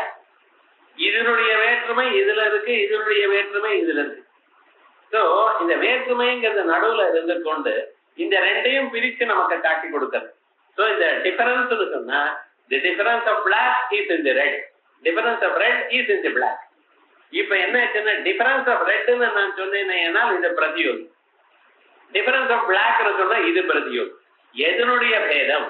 இதனுடைய வேற்றுமை இதுல இருக்கு, இதனுடைய வேற்றுமை இதுல இருக்கு. சோ இந்த வேற்றுமைங்கிறது நடுவுல இருந்து கொண்டு இந்த ரெண்டையும் பிரிச்சு நமக்கு காட்டி கொடுக்கிறது. சோ இந்த டிஃபரன்ஸ் சொன்னா the difference of black is in the red, difference of red is in the black. இப்ப என்ன ஆச்சுன்னா டிஃபரன்ஸ் ஆஃப் ரெட்னு நான் சொன்னேன்னா இது பிரதியோகி, டிஃபரன்ஸ் ஆஃப் பிளாக் சொன்னா இது பிரதியோகி. எதனுடைய பேதம்?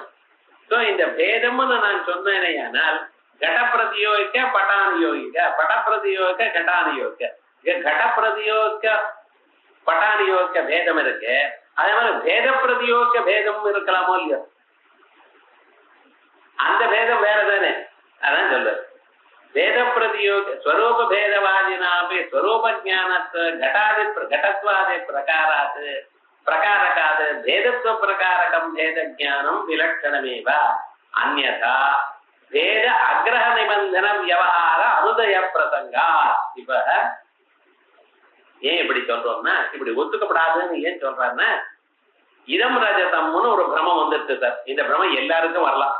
சோ இந்த பேதம்னு நான் சொன்னேனால் கட பிரதியோகிக்க பட்டானுயோகிக்க, பட பிரதியோகிக்க கட்டானுயோகிக்க. கட பிரதியோகிக்க பட்டானுயோகிக்க பேதம் இருக்கு, அதே மாதிரி பேத பிரதியோகிக்க பேதம் இருக்கலாமோ இல்லையோ? அந்த பேதம் வேற தானே. அதான் சொல்ற வேத பிரதியோக ஸ்வரூப பேதவாதினாபி ஸ்வரூப ஜானத்து கட்டாதி கடத்வாதி பிரகாராத் பிரகாரகாது பேதத்துவ பிரகாரகம் பேத ஜானம் விலட்சணமேவ அந்யதா வேத அக்ரஹ நிபந்தன வியவஹார அனுதய பிரசங்கா. இப்ப ஏன் இப்படி சொல்றோம்னா, இப்படி ஒத்துக்கப்படாதுன்னு ஏன் சொல்றாருன்னா, இதம் ரஜதம்னு ஒரு பிரமம் வந்துருச்சு சார். இந்த பிரமம் எல்லாருக்கும் வரலாம்.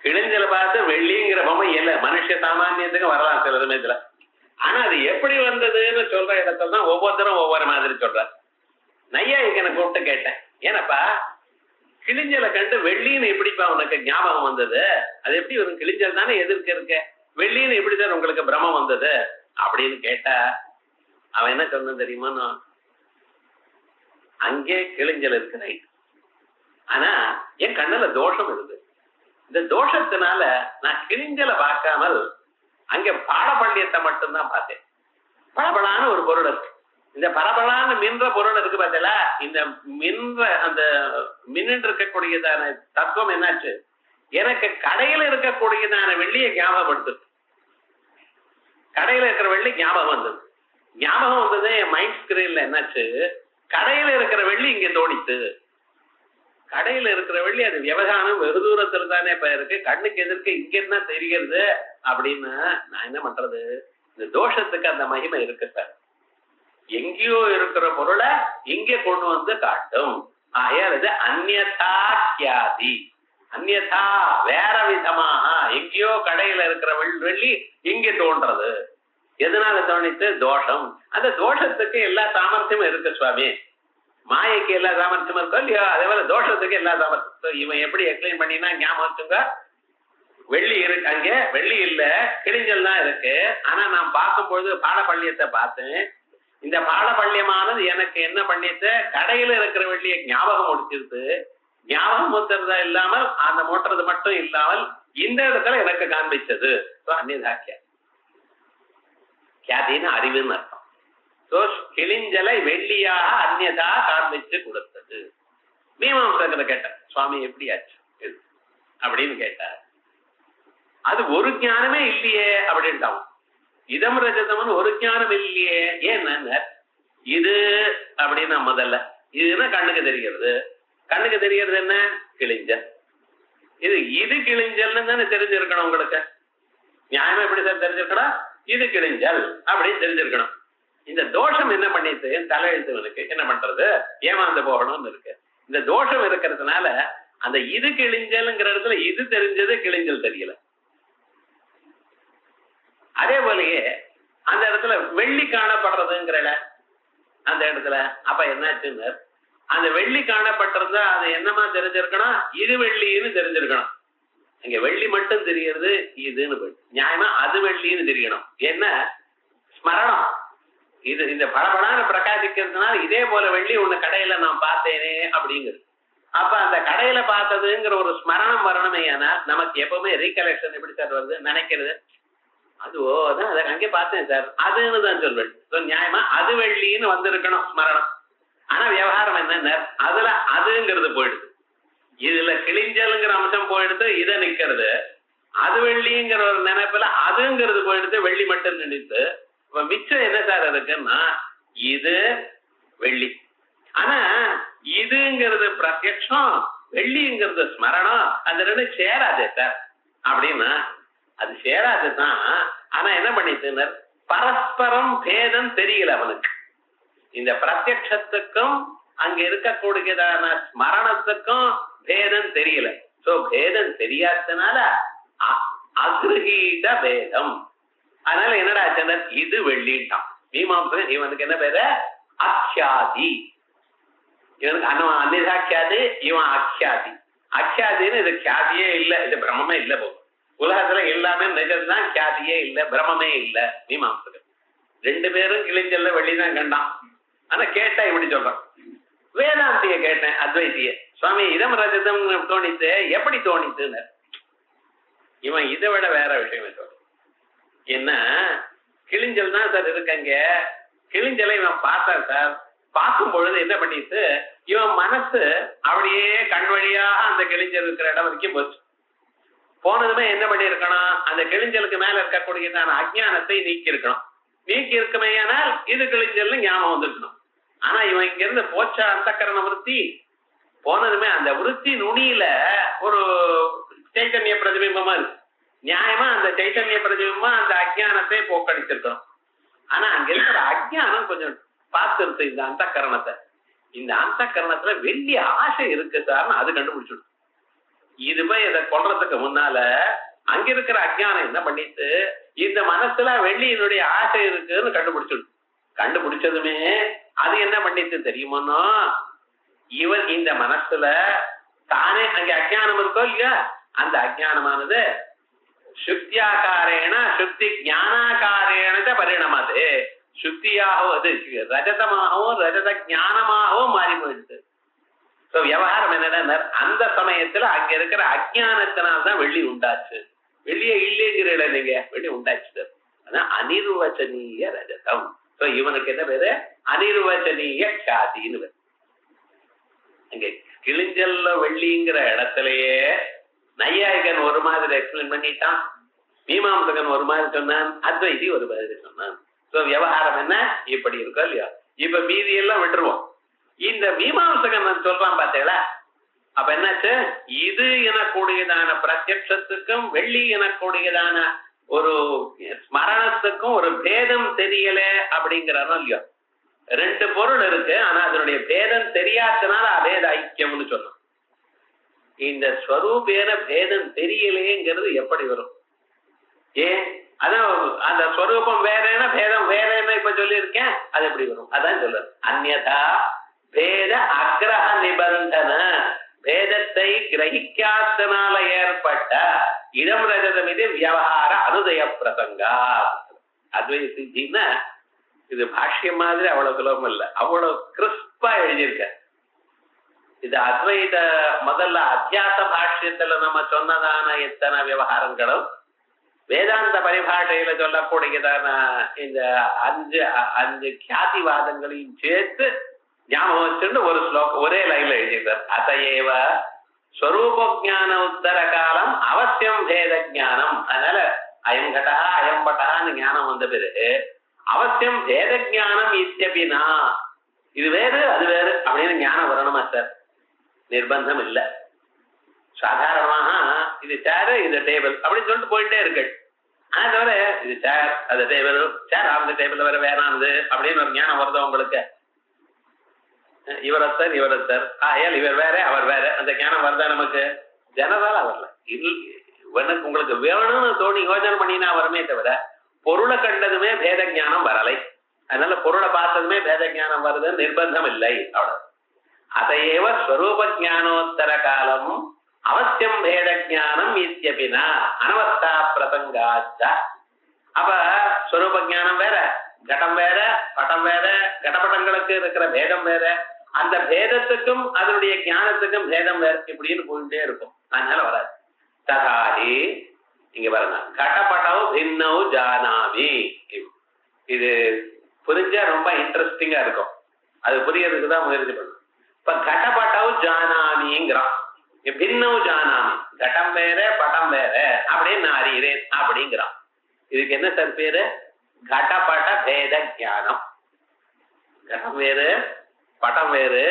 கிழிஞ்சல பார்த்து வெள்ளிங்கிற பொம்மை இல்ல, மனுஷ சாமானியத்துக்கு வரலாம் சில சமயத்துல. ஆனா அது எப்படி வந்ததுன்னு சொல்ற இடத்துல தான் ஒவ்வொருத்தரும் ஒவ்வொரு மாதிரி சொல்ற. நையாயிக்கனை கூப்பிட்டு கேட்டேன், ஏனப்பா கிழிஞ்சலை கண்டு வெள்ளின்னு எப்படிப்பா உனக்கு ஞாபகம் வந்தது? அது எப்படி ஒரு கிழிஞ்சல் தானே எதிர்க்க இருக்க, வெள்ளின்னு எப்படி சார் உங்களுக்கு பிரமம் வந்தது அப்படின்னு கேட்டா அவன் என்ன சொன்ன தெரியுமா, அங்கே கிழிஞ்சல் இருக்கு ரைட், ஆனா என் கண்ணுல தோஷம் இருக்கு. இந்த தோஷத்தினால நான் கிழிஞ்சலை பார்க்காமல் அங்க பாடபள்ளியத்தை மட்டும்தான் பார்த்தேன். பளபளான ஒரு பொருள் இருக்கு, இந்த பளபளான மின்ற பொருள் இருக்கு பார்த்தல, இந்த மின்ற அந்த மின்னு இருக்கக்கூடியதான தத்துவம் என்னாச்சு, எனக்கு கடையில இருக்கக்கூடியதான வெள்ளியை ஞாபகப்படுத்துது. கடையில இருக்கிற வெள்ளி ஞாபகம் வந்தது. ஞாபகம் வந்தது என் மைண்ட் ஸ்கிரீன்ல என்னாச்சு, கடையில இருக்கிற வெள்ளி இங்க தோணித்து. கடையில இருக்கிற வெள்ளி அது விவகாரம் வெகு தூரத்துல தானே இப்ப இருக்கு, கண்ணுக்கு எதிர்க்க இங்க என்ன தெரிகிறது அப்படின்னு நான் என்ன பண்றது? இந்த தோஷத்துக்கு அந்த மகிமை இருக்கு சார். எங்கேயோ இருக்கிற பொருளை இங்கே கொண்டு வந்து காட்டும். ஆகையால் இது அந்யதா கியாதி, அந்யதா வேற விதமாக எங்கேயோ கடையில இருக்கிற வெள்ளி இங்கே தோன்றது. எதனால தோணித்து? தோஷம். அந்த தோஷத்துக்கு எல்லா சாமர்த்தியமும் இருக்கு சுவாமி. மாயைக்கு எல்லா சாமர்த்தியமும் இருக்கோ இல்லையோ, அதே போல தோஷத்துக்கு எல்லா சாமர்த்தியம். இவன் எப்படி எக்ஸ்பிளைன் பண்ணினா ஞாபகம் வச்சுங்க, வெள்ளி இருக்கு, அங்க வெள்ளி இல்ல கிழிஞ்சல் தான் இருக்கு. ஆனா நான் பார்க்கும்பொழுது பாடபள்ளியத்தை பார்த்தேன். இந்த பாடபள்ளியமானது எனக்கு என்ன பண்ணிட்டு, கடையில இருக்கிற வெள்ளியை ஞாபகம் முடிச்சிருது. ஞாபகம் மூத்துறதா இல்லாமல் அந்த மூட்டுறது மட்டும் இல்லாமல் இந்த இடத்துல எனக்கு காண்பிச்சது. அந்நியதாக்கியா கியாதின்னு அறிவுன்னு அர்த்தம். கிழிஞ்சலை வெள்ளியாக அந்நியதா காண்பிச்சு கொடுத்தது. மீமாம்சகரை கேட்டார், சுவாமி எப்படியாச்சு அப்படின்னு கேட்டார். அது ஒரு ஞானமே இல்லையே அப்படின்ட்டான். இதம் ரஜதம்னு ஒரு ஞானம் இல்லையே. ஏன்னு இது அப்படின்னா முதல்ல இதுன்னா கண்ணுக்கு தெரிகிறது. கண்ணுக்கு தெரிகிறது என்ன? கிழிஞ்சல். இது கிழிஞ்சல்னு தானே தெரிஞ்சிருக்கணும் உங்களுக்கு. நியாயமா எப்படி சார் தெரிஞ்சிருக்கணும்? இது கிழிஞ்சல் அப்படின்னு தெரிஞ்சிருக்கணும். இந்த தோஷம் என்ன பண்ணிட்டு தலையெழுத்துவனுக்கு என்ன பண்றது? ஏமாந்து போகணும்னு இருக்கு. இந்த தோஷம் இருக்கிறதுனால அந்த இது கிழிஞ்சல்ங்கிற இடத்துல இது தெரிஞ்சது, கிழிஞ்சல் தெரியல. அதே போலயே அந்த இடத்துல வெள்ளி காணப்படுறதுங்கிற அந்த இடத்துல அப்ப என்னாச்சுன்னு, அந்த வெள்ளி காணப்பட்டிருந்தா அது என்னமா தெரிஞ்சிருக்கணும்? இது வெள்ளின்னு தெரிஞ்சிருக்கணும். அங்க வெள்ளி மட்டும் தெரியறது இதுன்னு போய் நியாயமா அது வெள்ளின்னு தெரியணும். என்ன ஸ்மரணம், இது இந்த படபடான பிரகாசிக்கிறதுனால இதே போல வெள்ளி ஒண்ணு கடையில நான் பார்த்தேனே அப்படிங்கிறது. அப்ப அந்த கடையில பார்த்ததுங்கிற ஒரு ஸ்மரணம் வரணுமே. ஏன்னா நமக்கு எப்பவுமே ரீகலெக்ஷன் எப்படி சார் வருது? நினைக்கிறது அதுதான் அதை அங்கே பார்த்தேன் சார் அதுன்னு தான் சொல்வேன். நியாயமா அது வெள்ளின்னு வந்திருக்கணும் ஸ்மரணம். ஆனா விவகாரம் என்ன, அதுல அதுங்கிறது போயிடுது, இதுல கிழிஞ்சல்ங்கிற அம்சம் போயிடுது, இதை நிக்கிறது. அது வெள்ளிங்கிற ஒரு நினைப்புல அதுங்கிறது போயிடுது, வெள்ளி மட்டும் நினைத்து. இப்ப மிச்சம் என்ன சார் இருக்குன்னா இது வெள்ளி. ஆனா இதுங்கிறது பிரத்யக்ஷம், வெள்ளிங்கிறது ஸ்மரணம். அது ரெண்டு சேராதே சார் அப்படின்னா அது சேராதுதான். ஆனா என்ன பண்ணிட்டு பரஸ்பரம் பேதம் தெரியல அவனுக்கு. இந்த பிரத்யக்ஷத்துக்கும் அங்க இருக்கக்கூடியதான ஸ்மரணத்துக்கும் பேதம் தெரியல. சோ பேதம் தெரியாதனால அக்ரஹீத பேதம். அதனால என்னடா ஆச்சுன்னா இது வெள்ளிட்டான் மீமாம்சகன். இவனுக்கு என்ன பேரு? அக்ஷாதி. இவனுக்கு அன்னிதாக்கியாது, இவன் அக்ஷாதி. அக்ஷாதின்னு இது கியாதியே இல்லை, இது பிரம்மே இல்லை. போகும் உலகத்துல எல்லாமே நிஜம்தான், கியாதியே இல்லை, பிரம்மே இல்லை. மீமாம்சகன் ரெண்டு பேரும் கிழிஞ்சல்ல வெள்ளிதான் கண்டான். ஆனா கேட்டா இப்படி சொல்றான். வேதாந்திய கேட்டேன், அத்வைத்திய, சுவாமி இதம் ரஜதம் தோணித்து, எப்படி தோணித்துன்னு. இவன் இதை விட வேற விஷயம் சொல்றான். என்ன கிழிஞ்சல் தான் சார் இருக்கங்க. கிழிஞ்சலை இவன் பார்த்தான் சார். பார்க்கும் பொழுது என்ன பண்ணிட்டு இவன் மனசு அப்படியே கண் வழியாக அந்த கிழிஞ்சல் இருக்கிற இடம் வரைக்கும் போச்சு. போனதுமே என்ன பண்ணி இருக்கணும்? அந்த கிழிஞ்சலுக்கு மேல இருக்கக்கூடிய அஜ்ஞானத்தை நீக்கி இருக்கணும். நீக்கி இருக்குமையானால் இது கிழிஞ்சல்னு ஞாபகம் வந்திருக்கணும். ஆனா இவன் இங்க இருந்து போச்சா அந்தக்கரண விருத்தி. போனதுமே அந்த விருத்தி நுனியில ஒரு சைத்தன்ய பிரதிபிம்பமா இருக்கு. நியாயமா அந்த சைத்தன்ய பிரதிபிம்பமா அந்த அஜ்ஞானத்தை போக்கடிச்சிருக்கணும். ஆனா அங்க இருக்கிற அஜ்ஞானம் கொஞ்சம் பார்த்துருது இந்த அந்த கரணத்தை. இந்த அந்த கரணத்துல வெளிய ஆசை இருக்குதான்னு அது கண்டுபிடிச்சிடும். இது போய் இதை கொள்றதுக்கு முன்னால அங்க இருக்கிற அஜ்ஞானம் என்ன பண்ணிட்டு இந்த மனசுல வெள்ளியினுடைய ஆசை இருக்குன்னு கண்டுபிடிச்சிடும். கண்டுபிடிச்சதுமே அது என்ன பண்ணிட்டு தெரியுமோன்னா, இவன் இந்த மனசுல தானே அங்க அஜ்ஞானம் இருக்கோ இல்லையா, அந்த அஜ்ஞானமானது சுத்தியாக்காரேன சுத்தி ஞானாக்காரேன பரிணாமது. சுத்தியாகவும் அது ரஜதமாகவும் ரஜத ஞானமாகவும் மாறி போயிடுது. விவகாரம் என்னன்னா, அந்த சமயத்துல அங்க இருக்கிற அஜ்ஞானத்தினால்தான் வெள்ளி உண்டாச்சு. வெளியே இல்லைங்கிற நீங்க வெள்ளி உண்டாச்சு. அதான் அனிர்வச்சனீய ரஜதம். இவனுக்கு என்ன பேரு? அனிர்வச்சனீய கியாதின்னு பேரு. அங்க கிழிஞ்சல்ல வெள்ளிங்கிற இடத்துலயே நையாயிகன் ஒரு மாதிரி எக்ஸ்பிளைன் பண்ணிட்டான், மீமாம்சகன் ஒரு மாதிரி சொன்னான், அத்வைதி ஒரு மாதிரி சொன்னான். விவகாரம் என்ன இப்படி இருக்கோ இல்லையா? இப்ப மீதி எல்லாம் விட்டுருவோம். இந்த மீமாம்சகன் சொல்றான் பார்த்தீங்களா? அப்ப என்னாச்சு? இது எனக்கூடியதான பிரத்யட்சத்துக்கும் வெள்ளி எனக்கூடியதான ஒரு ஸ்மரணத்துக்கும் ஒரு பேதம் தெரியல அப்படிங்கிறதும் இல்லையோ. ரெண்டு பொருள் இருக்கு, ஆனா அதனுடைய பேதம் தெரியாதனால அபேத ஐக்கியம்னு சொன்னோம். இந்த ஸ்வரூபேன பேதம் தெரியலையேங்கிறது எப்படி வரும்? ஏன்? அதான் அந்த ஸ்வரூபம் வேறேன்னா பேதம் வேறேன்னு இப்ப சொல்லியிருக்கேன், அது எப்படி வரும்? அதான் சொல்றது. அந்யதா பேத அக்ரஹ நிபந்தன. பேதத்தை கிரகிக்காதனால ஏற்பட்ட இடம் ரஜதம் இது வியவகார அனுதய பிரசங்கா. அத்வைத சித்தின்னா இது பாஷ்யம் மாதிரி அவ்வளவு சுலபம் இல்லை, அவ்வளவு கிறிஸ்பா எழுதியிருக்க. இது அத்வைத முதல்ல அத்தியாச பாஷ்யத்துல நம்ம சொன்னதான எத்தனை விவகாரங்களும் வேதாந்த பரிபாஷையில சொல்லக்கூடியதான இந்த அஞ்சு கியாதிவாதங்களையும் சேர்த்து ஞாபகம் வச்சுட்டு ஒரு ஸ்லோகம் ஒரே லைன்ல எழுதியிருக்கார். அதையேவ ஸ்வரூப ஜான உத்தர காலம் அவசியம் பேத ஜானம். அதனால அயம் கடா அயம் பட்டான்னு ஞானம் வந்த பிறகு அவசியம் பேத ஜானம் இத்தியபினா, இது வேறு அது வேறு அப்படின்னு ஞானம் வரணுமா சார்? நிர்பந்தம் இல்லை. சாதாரணமாக இது சேரு இது டேபிள் அப்படின்னு சொல்லிட்டு போயிட்டே இருக்கு. ஆனா தவிர இது சேர் அது டேபிள், சேர் அந்த டேபிள் வேற வேறானது அப்படின்னு ஒரு ஞானம் வருதோ உங்களுக்கு? இவரத்தர் இவரத்தர் ஆயால் இவர் வேற அவர் வேற அந்த ஞானம் வருதா நமக்கு? ஜனதால வரல. இவனுக்கு உங்களுக்கு வேணும்னு தோணி யோஜனை பண்ணினா வருமே தவிர பொருளை கண்டதுமே பேத ஞானம் வரலை. அதனால பொருளை பார்த்ததுமே பேத ஞானம் வருதுன்னு நிர்பந்தம் இல்லை. அவ்வளவு. அதையேவ ஸ்வரூப ஜானோத்தர காலம் அவசியம் பேத ஜானம் இத்தியபினா அனவஸ்தா பிரசங்காச்ச. அப்ப ஸ்வரூப ஜானம் வேற, கடம் வேற, படம் வேற, கடப்படங்களுக்கு இருக்கிற பேதம் வேற, அந்த பேதத்துக்கும் அதனுடைய ஞானத்துக்கும் பேதம் வேற, இப்படின்னு போயிட்டே இருக்கும். அதனால வராது. ததாஹி இங்க பாருங்க, கடப்படவு பின்னவு ஜானாமி. இது புரிஞ்சா ரொம்ப இன்ட்ரெஸ்டிங்கா இருக்கும். அது புரியறதுக்கு தான் முயற்சி பண்ணும். இப்ப கடப்படவு ஜானாமிங்கிறான், பின்னவு ஜானாமி, கடம் வேற படம் வேற அப்படின்னு நான் அறிகிறேன் அப்படிங்கிறான். இதுக்கு என்ன சார் பேரு? கடப்பட பேத ஞானம். கடம் வேறு படம் வேறு,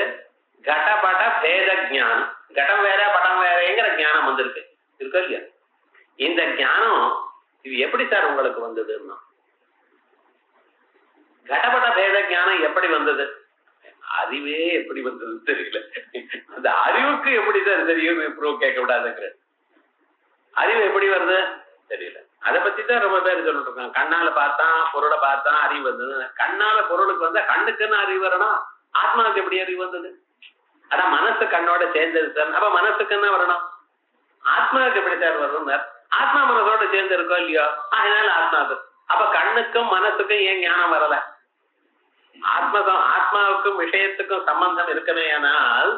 கடப்பட பேத ஞானம். கடம் வேற படம் வேறங்கிற ஞானம் வந்திருக்கு, இருக்கா இல்லையா? இந்த ஞானம் இது எப்படி சார் உங்களுக்கு வந்ததுன்னா, கடபட பேத ஞானம் எப்படி வந்தது? அறிவே எப்படி வந்தது தெரியல. அந்த அறிவுக்கு எப்படி சார் தெரியும்? கேட்க விடாதுங்கிற அறிவு எப்படி வருது தெரியல. அதை பத்தி தான் ரொம்ப பேர் சொல்லிட்டு இருக்காங்க. கண்ணால பார்த்தான் பொருளை பார்த்தான் அறிவு வந்தது. கண்ணால பொருளுக்கு வந்தா கண்ணுக்குன்னு அறிவு வரணும். ஆத்மாவுக்கு எப்படி அறிவு வந்தது? அதான் மனசு கண்ணோட சேர்ந்தது சார். அப்ப மனசுக்குன்னா வரணும். ஆத்மாவுக்கு எப்படி சார் வரணும்? ஆத்மா மனசோட சேர்ந்து இருக்கோ இல்லையோ, அதனால ஆத்மாவுக்கு. அப்ப கண்ணுக்கும் மனசுக்கும் ஏன் ஞானம் வரல? ஆத்மாவுக்கும் விஷயத்துக்கும் சம்பந்தம் இருக்குமே. ஆனால்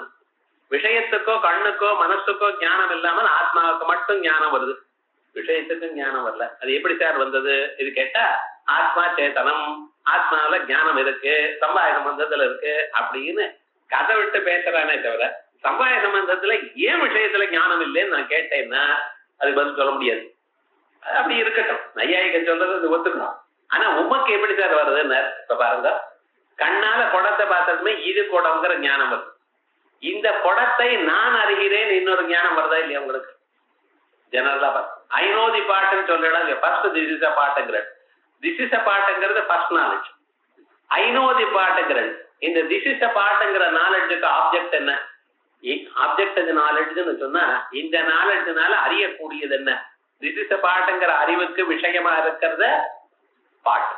விஷயத்துக்கோ கண்ணுக்கோ மனசுக்கோ ஞானம் இல்லாமல் ஆத்மாவுக்கு மட்டும் ஞானம் வருது, விஷயத்துக்கும் ஞானம் வரல. அது எப்படி சார் வந்தது? இது கேட்டா ஆத்மா சேத்தனம், ஆத்மாவில ஞானம் இருக்கு, சம்பாய சம்பந்தத்துல இருக்கு அப்படின்னு கதை விட்டு பேசுறானே தவிர சம்பாய சம்பந்தத்துல ஏன் விஷயத்துல ஞானம் இல்லைன்னு நான் கேட்டேன்னா அதுக்கு பதில் சொல்ல முடியாது. அப்படி இருக்கட்டும், நையாயிக்க சொல்றது அது ஒத்துக்கணும். ஆனா உமக்கு எப்படி சார் வருதுன்னு இப்ப பாருங்க. கண்ணால குடத்தை பார்த்ததுமே இது குடங்கிற ஞானம் வருது. இந்த குடத்தை நான் அறிகிறேன் இன்னொரு ஞானம் வருதா இல்லையா உங்களுக்கு? ஜெனரலா பார்த்து ஐநோதி பாட்டுன்னு சொல்லலாம். ஃபர்ஸ்ட் திஸ் இஸ் அ பாட்டுங்கிறது, திஸ் இஸ் அ பாட்டுங்கிறது ஃபர்ஸ்ட் நாலேஜ். ஐநோதி பாட்டுங்கிறது இந்த திஸ் இஸ் அ பாட்டுங்கிற நாலேஜுக்கு ஆப்ஜெக்ட் என்ன? ஆப்ஜெக்ட் நாலேஜ்னு சொன்னா இந்த நாலேஜ்னால அறியக்கூடியது என்ன? திஸ் இஸ் அ பாட்டுங்கிற அறிவுக்கு விஷயமா இருக்கிறத பாட்டு.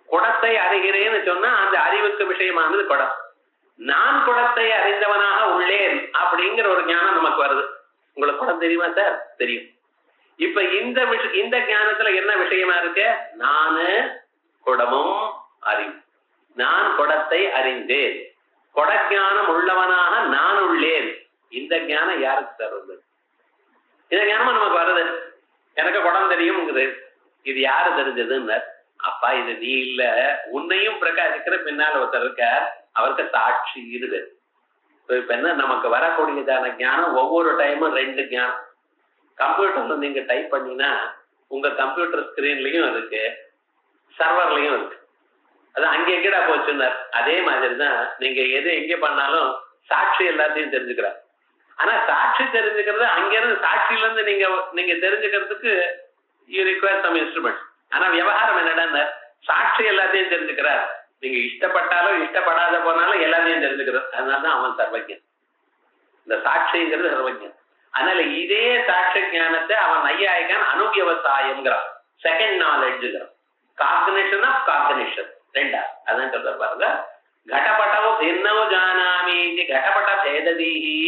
குடத்தை அறிகிறேன்னு சொன்னா அந்த அறிவுக்கு விஷயமானது குடம். நான் குடத்தை அறிந்தவனாக உள்ளேன் அப்படிங்கிற ஒரு ஞானம் நமக்கு வருது. உங்களுக்கு குடம் தெரியுமா சார்? தெரியும். இப்ப இந்த ஞானத்துல என்ன விஷயமா இருக்கு? நானு குடமும் அறிவு. நான் குடத்தை அறிந்தேன், குடஞானம் உள்ளவனாக நான் உள்ளேன். இந்த ஞானம் யாருக்கு சார் வருது? இந்த ஞானமும் நமக்கு வருது. எனக்கு குடம் தெரியும்ங்குது. இது யாரு தெரிஞ்சதுன்னு? அப்பா இது நீ இல்ல, உன்னையும் பிரகாசிக்கிற பின்னால் ஒருத்தர் இருக்க, அவருக்கு சாட்சி இருக்கு. இப்ப என்ன நமக்கு வரக்கூடியதான ஞானம் ஒவ்வொரு டைமும் ரெண்டு ஞானம். கம்ப்யூட்டர்ல நீங்க டைப் பண்ணினா உங்க கம்ப்யூட்டர் ஸ்கிரீன்லயும் இருக்கு, சர்வர்லயும் இருக்கு. அது அங்க எங்கடா போச்சுன்னார். அதே மாதிரிதான் நீங்க எது எங்க பண்ணாலும் சாட்சி எல்லாத்தையும் தெரிஞ்சுக்கிறார். ஆனா சாட்சி தெரிஞ்சுக்கிறது அங்க இருந்து சாட்சியில இருந்து நீங்க தெரிஞ்சுக்கிறதுக்கு யூ ரிக்வயர் சம் இன்ஸ்ட்ருமெண்ட். ஆனா விவகாரம் என்னடா, சாட்சி எல்லாத்தையும் தெரிஞ்சுக்கிறார். நீங்க இஷ்டப்பட்டாலும் இஷ்டப்படாத போனாலும் எல்லாத்தையும் தெரிஞ்சுக்கிறார். அதனாலதான் அவன் சர்வஜன். இந்த சாட்சிங்கிறது சர்வஜன். அதனால இதே சாட்சி ஞானத்தை அவன் நையாயிகான் அனுவியவசாயம்ங்கிறான், செகண்ட் நாலேஜ்ங்கிறான். காக்னிஷன் ஆஃப் காக்னிஷன் ரெண்டா. அதான் சொல்ற பாருங்க. கடபட்டவோ பின்னவோ ஜானாமி கடபட்ட பேததீஹி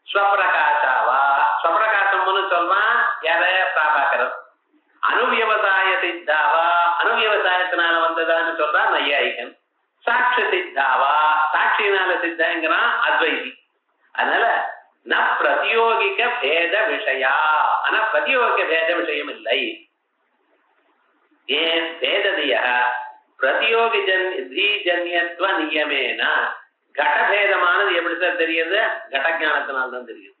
ஸ்வப்பிரகாசாவா. ஸ்வப்பிரகாசம்னு சொல்றான் யார? பிராபாகரன். அனுவியவசாய சித்தாவா, அனுவியவசாயத்தினால வந்ததான்னு சொல்றான் நையாயிகன். சாட்சி சித்தாவா, சாட்சியினால சித்தங்கிறான் அத்வைதி. அதனால ந பிரதியோகிக்க பேத விஷயா. ஆனா பிரதியோகிக்க பேத விஷயம் இல்லை. ஏன்? பேததிய பிரதியோகி ஜன்யத்துவ நியமேன. கடபேதமானது எப்படி சார் தெரியுது? கடஞானத்தினால்தான் தெரியுது.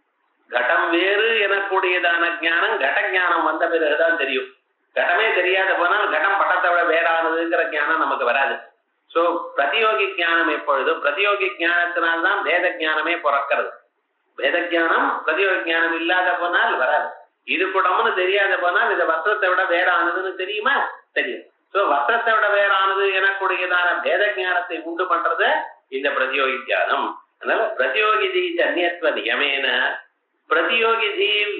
கடம் வேறு எனக்கூடியதான ஞானம் கடஞானம் வந்த பிறகுதான் தெரியும். கடமே தெரியாத போனால் கடம் பட்டத்தை விட வேறானதுங்கிற ஞானம் நமக்கு வராது. சோ பிரதியோகி ஞானம் எப்பொழுதும் பிரதியோகி ஞானத்தினால்தான் வேத ஞானமே பிறக்கிறது. வேத ஞானம் பிரதியோகி ஞானம் இல்லாத போனால் வராது. இது குடம்னு தெரியாத போனால் இந்த வஸ்திரத்தை விட வேறானதுன்னு தெரியுமா? தெரியும். சோ வஸ்திரத்தை விட வேறானது எனக்கூடியதான வேத ஞானத்தை உண்டு பண்றது இந்த பிரதியோகி ஞானம். அதனால பிரதியோகி ஜன்யத்துவ நியமேன பிரதியோகி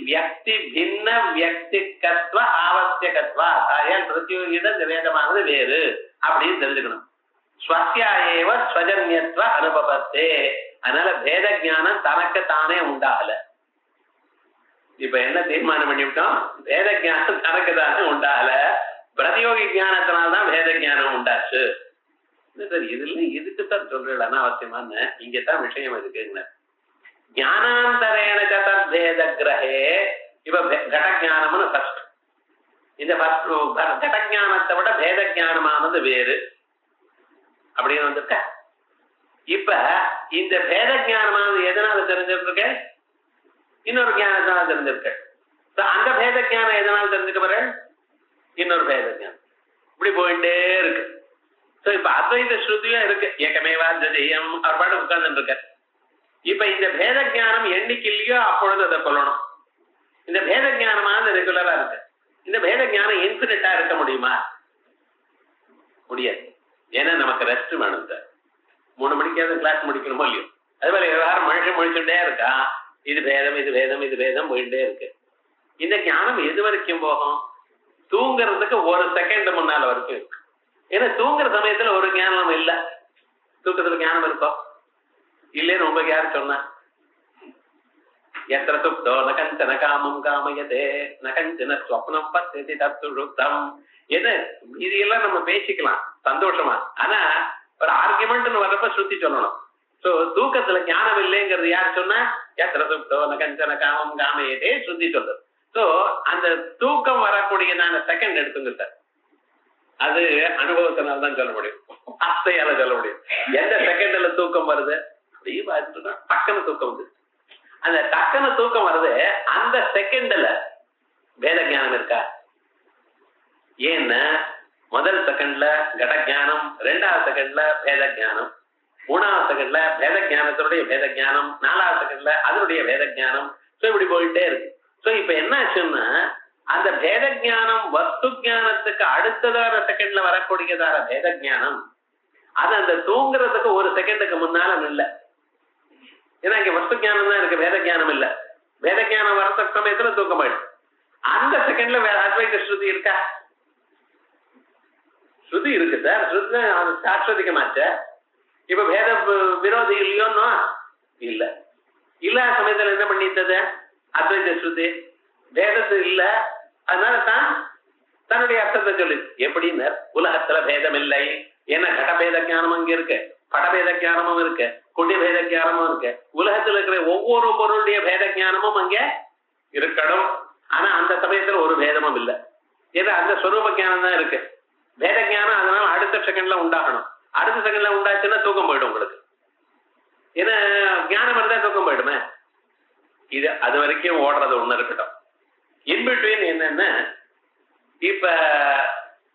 வியக்தி பின்ன வியக்திகத்வ ஆவசியகத்வ. ஆகையால் பிரதியோகித வேதமானது வேறு அப்படின்னு தெரிஞ்சுக்கணும். ஸ்வஸ்யாயேவ ஸ்வஜன்யத்துவ அனுபவத்தே. அதனால வேத ஞானம் தனக்கு தானே உண்டாகல. இப்ப என்ன தீர்மானம் பண்ணிவிட்டோம்? வேத ஞானம் தனக்கு தானே உண்டாகல, பிரதியோகி ஞானத்தினால்தான் வேத ஞானம் உண்டாச்சு. இதுல இதுக்குத்தான் சொல்றேன் அனாவசியமான. இங்கதான் விஷயம் இருக்குங்க. ஞானாந்தரேண தத்பேத கிரகே. இப்ப கடஞானம்னு ஃபர்ஸ்ட். இந்த கடஞானத்தை விட வேத ஞானமானது வேறு அப்படின்னு வந்திருக்க. இப்ப இந்த வேத ஞானமானது எதனால தெரிஞ்சிருக்க? இன்னொரு ஞானத்தினால தெரிஞ்சிருக்க. அந்த வேத ஞானம் எதனால தெரிஞ்சுக்க போற? இன்னொரு வேத ஞானம். இப்படி போயிட்டே இருக்கு. இப்ப அத்வைத ஸ்ருதியும் இருக்கு. ஏகமேவா ஜெயம் அவர் பாட்டு உட்கார்ந்து இருக்க. இப்ப இந்த வேத ஞானம் என்னைக்கு இல்லையோ அப்பொழுது அதை சொல்லணும். இந்த வேத ஞானமானது ரெகுலரா இருக்கு. இந்த வேத ஞானம் இன்பினிட்டா இருக்க முடியுமா? முடியாது. ஏன்னா நமக்கு ரெஸ்ட் வேணும் சார். 3 மணிக்காவது கிளாஸ் முடிக்கணுமோ இல்லையோ, அது மாதிரி எல்லாரும் மனுஷன் முடிச்சுட்டே இருக்கா. இது வேதம் இது வேதம் இது வேதம் போயிட்டே இருக்கு. இந்த ஞானம் எது வரைக்கும் போகும்? தூங்குறதுக்கு 1 செகண்ட் முன்னால வரைக்கும் இருக்கு. ஏன்னா தூங்குற சமயத்துல ஒரு ஞானம் இல்லை. தூக்கத்துல ஞானம் இருக்கும் இல்லைன்னு உங்களுக்கு யாரு சொன்னா? எத்திர சுப்தோ ந கஞ்சன காமம் காமயதே ந கஞ்சன ஸ்வப்னம் பத்யதி தத்துருத்தம். என்ன இதெல்லாம் நம்ம பேசிக்கலாம் சந்தோஷமா. ஆனா ஒரு ஆர்குமெண்ட்னு வர்றப்ப சுத்தி சொல்லணும். சோ தூக்கத்துல ஞானம் இல்லைங்கிறது யார் சொன்னா? எத்திர சுப்தோ ந கஞ்சன காமம் காமயதே சுத்தி சொல்றது. சோ அந்த தூக்கம் வரக்கூடியதான செகண்ட் எடுத்துங்க சார். அது அனுபவத்தினால்தான் சொல்ல முடியும், அத்தையால சொல்ல முடியும். எந்த செகண்ட்ல தூக்கம் வருது அப்படியே பார்த்துட்டு டக்குன்னு தூக்கம் வருது. அந்த டக்குன்னு தூக்கம் வருது, அந்த செகண்ட்ல வேத ஞானம் இருக்கா? ஏன்னா முதல் செகண்ட்ல கட ஞானம், 2வது செகண்ட்ல வேத ஞானம், 3வது செகண்ட்ல வேத ஞானத்தினுடைய வேத ஞானம், 4வது செகண்ட்ல அதனுடைய வேத ஞானம். சோ இப்படி போயிட்டே இருக்கு. சோ இப்ப என்ன ஆச்சுன்னா அந்த வேத ஞானம் வஸ்து ஞானத்துக்கு அடுத்ததான செகண்ட்ல வரக்கூடியதான வேத ஞானம் அது அந்த தூங்குறதுக்கு 1 செகண்டுக்கு முன்னால இல்ல. ஏன்னா இங்க வஸ்து ஞானம் தான் இருக்கு, வேத ஞானம் இல்ல. வேத ஞானம் வர சமயத்துல தூக்கம் ஆயிடும். அந்த செகண்ட்ல வேற அத்வைத ஸ்ருதி இருக்கா? ஸ்ருதி இருக்கு சார். ஸ்ருதி சாஸ்வதிகமாச்ச. இப்ப வேத விரோதி இல்லையோன்னா இல்ல. இல்லாத சமயத்துல என்ன பண்ணிட்டது அத்வைத ஸ்ருதி? வேதத்து இல்ல, அதனால தான் தன்னுடைய அர்த்தத்தை சொல்லு. எப்படின்னு உலகத்துல பேதம் இல்லை. ஏன்னா கடபேத ஞானம் அங்க இருக்கு, படபேத ஞானமும் இருக்கு, குடி பேத ஞானமும் இருக்கு. உலகத்துல இருக்கிற ஒவ்வொரு பொருளுடைய பேத ஞானமும் அங்க இருக்கணும். ஆனா அந்த சமயத்துல ஒரு பேதமும் இல்லை. ஏன்னா அந்த ஸ்வரூப ஞானம் தான் இருக்கு. வேத ஞானம் அதனால அடுத்த செகண்ட்ல உண்டாகணும். அடுத்த செகண்ட்ல உண்டாச்சுன்னா தூக்கம் போயிடும் உங்களுக்கு. ஏன்னா ஞானம் இருந்தா தூக்கம் போயிடுமே. இது அது வரைக்கும் ஓடுறது ஒண்ணு இருக்கட்டும். இன்பிட்வீன் என்னன்னா இப்ப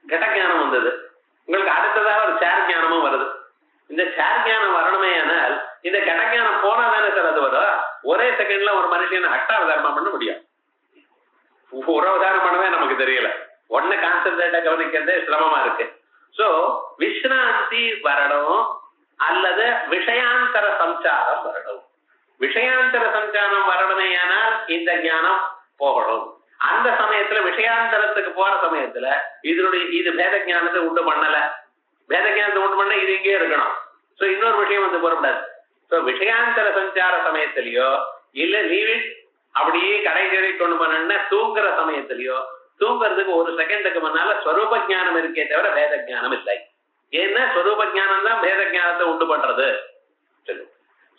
கடஞானம் வந்தது, உங்களுக்கு அடுத்ததாக ஒரு சேர் ஞானமும் வருது. இந்த சேர் ஞானம் வரணுமே ஆனால் இந்த கடஞானம் போனா தானே சார் அது வரும். ஒரே செகண்ட்ல ஒரு மனுஷன் அட்டாவதாரணம் பண்ண முடியும். உறவதாரம் பண்ணவே நமக்கு தெரியல. ஒன்னு கான்சென்ட்ரேட்டா கவனிக்கிறதே சிரமமா இருக்கு. சோ விஸ்ராந்தி வரணும் அல்லது விஷயாந்தர சஞ்சாரம் வரணும். விஷயாந்தர சஞ்சாரம் வரணுமே ஆனால் இந்த ஞானம் போகணும். அந்த சமயத்துல விஷயாந்தரத்துக்கு போற சமயத்துல இது வேத ஞானத்தை உண்டு பண்ணல. வேத ஞானத்தை உண்டு பண்ண இது இங்கே இருக்கணும். சோ இன்னொரு விஷயம் வந்து போறக்கூடாது. சோ விஷயாந்தர சஞ்சார சமயத்திலயோ இல்ல லீவிட் அப்படியே கடைகளை கொண்டு பண்ண தூங்குற சமயத்திலயோ தூங்குறதுக்கு 1 செகண்டுக்கு முன்னால ஸ்வரூப ஞானம் இருக்கே தவிர வேத ஞானம் இல்லை. ஏன்னா ஸ்வரூப ஞானம் தான் வேத ஞானத்தை உண்டு பண்றது.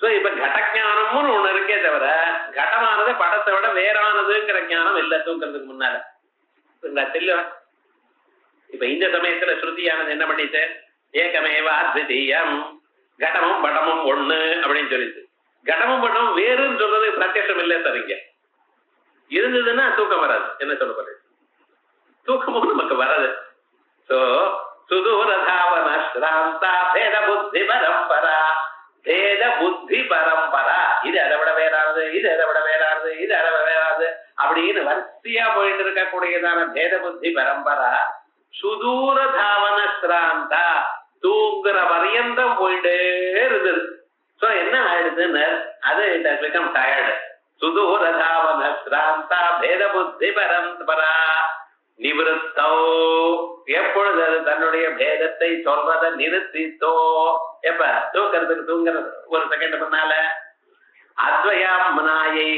சோ இப்ப கடஞானம்னு ஒண்ணு இருக்கே தவிர கடமானது படத்தை விட வேறானதுங்கிற ஞானம் இல்ல தூங்குறதுக்கு முன்னால. இப்ப இந்த சமயத்துல ஸ்ருதியானது என்ன பண்ணிட்டு ஏகமேவ அத்விதீயம் கடமும் படமும் ஒண்ணு அப்படின்னு சொல்லிட்டு கடமும் படமும் வேறுன்னு சொல்றது பிரத்யட்சம் இல்லை சார். இங்க இருந்ததுன்னா தூக்கம் வராது. என்ன சொல்ல போறது? தூக்கமும் நமக்கு வராது. சோ சுதூரதாவன ஸ்ராந்தா பேத புத்தி பரம்பரா பேத புத்தி பரம்பரா. இது அதை விட வேறாது, இது அதை விட வேறாது, இது அதை விட வேறாது அப்படின்னு வரிசையா போயிட்டு இருக்கக்கூடியதான பேத புத்தி பரம்பரா சுதூர தாவன ஸ்ராந்தா தூங்குற பரியந்தம் போயிட்டே இருந்தது. சோ என்ன ஆயிடுதுன்னு அது இட் ஹஸ் பிகம் டயர்டு. சுதூர தாவன ஸ்ராந்தா பேத புத்தி பரம்பரா நிவிருத்தோ எப்பொழுது அது தன்னுடைய பேதத்தை சொல்றதை நிறுத்தித்தோ. எப்ப தூக்கிறதுக்கு தூங்குற 1 செகண்ட் முன்னால அத்வயாமனாயை.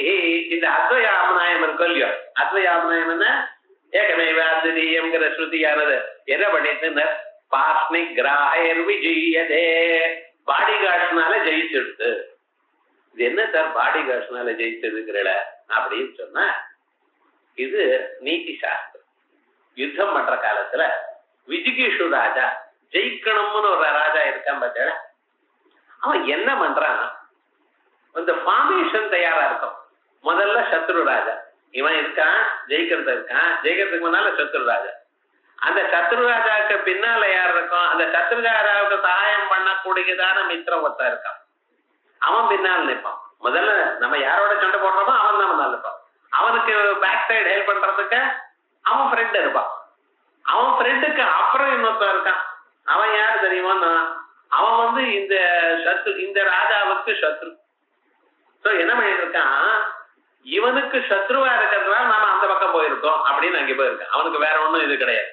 இந்த அத்வயாமனாயம் இருக்கும் இல்லையோ, அத்வயாமனாயம் என்ன ஏகமேவ அத்விதீயம்ங்கிற ஸ்ருதியானது என்ன பண்ணிட்டு பாஸ்னி கிராஹர் விஜயதே பாடி கார்ட்ஸ்னால ஜெயிச்சிடுது. இது என்ன சார் பாடி கார்ட்ஸ்னால ஜெயிச்சிருக்கிறல அப்படின்னு சொன்னா இது நீதி சாஸ்திரம். யுத்தம் பண்ற காலத்துல விஜிகேஷு ராஜா ஜெயிக்கணும்னு ஒரு ராஜா இருக்கான் பார்த்தா, அவன் என்ன பண்றான், இந்த ஃபார்மேஷன் தயாரா இருக்கும். முதல்ல சத்ரு ராஜா இவன் இருக்கான், ஜெயிக்கிறது இருக்கான், ஜெயிக்கிறதுக்கு முன்னால சத்ரு ராஜா. அந்த சத்ரு ராஜாவுக்கு பின்னால யார் இருக்கும், அந்த சத்ரு ராஜாவுக்கு சகாயம் பண்ணக்கூடியதான மித்திரம் ஒருத்தன் இருக்கான், அவன் பின்னால் நிற்பான். முதல்ல நம்ம யாரோட சண்டை போடுறோமோ அவன் தான் முன்னால் இருப்பான். அவனுக்கு பேக் சைடு ஹெல்ப் பண்றதுக்கு அவன் ஃப்ரெண்ட் இருப்பான். அவன் ஃப்ரெண்டுக்கு அப்புறம் இன்னொருத்தன் இருக்கான், அவன் யார் தெரியுமா? அவன் இந்த சத்ரு, இந்த ராஜாவுக்கு சத்ரு. சோ என்ன பண்ணிட்டு இருக்கான், இவனுக்கு சத்ருவா இருக்கிறதுனால நாம அந்த பக்கம் போயிருக்கோம் அப்படின்னு அங்கே போயிருக்கான். அவனுக்கு வேற ஒண்ணும் இது கிடையாது,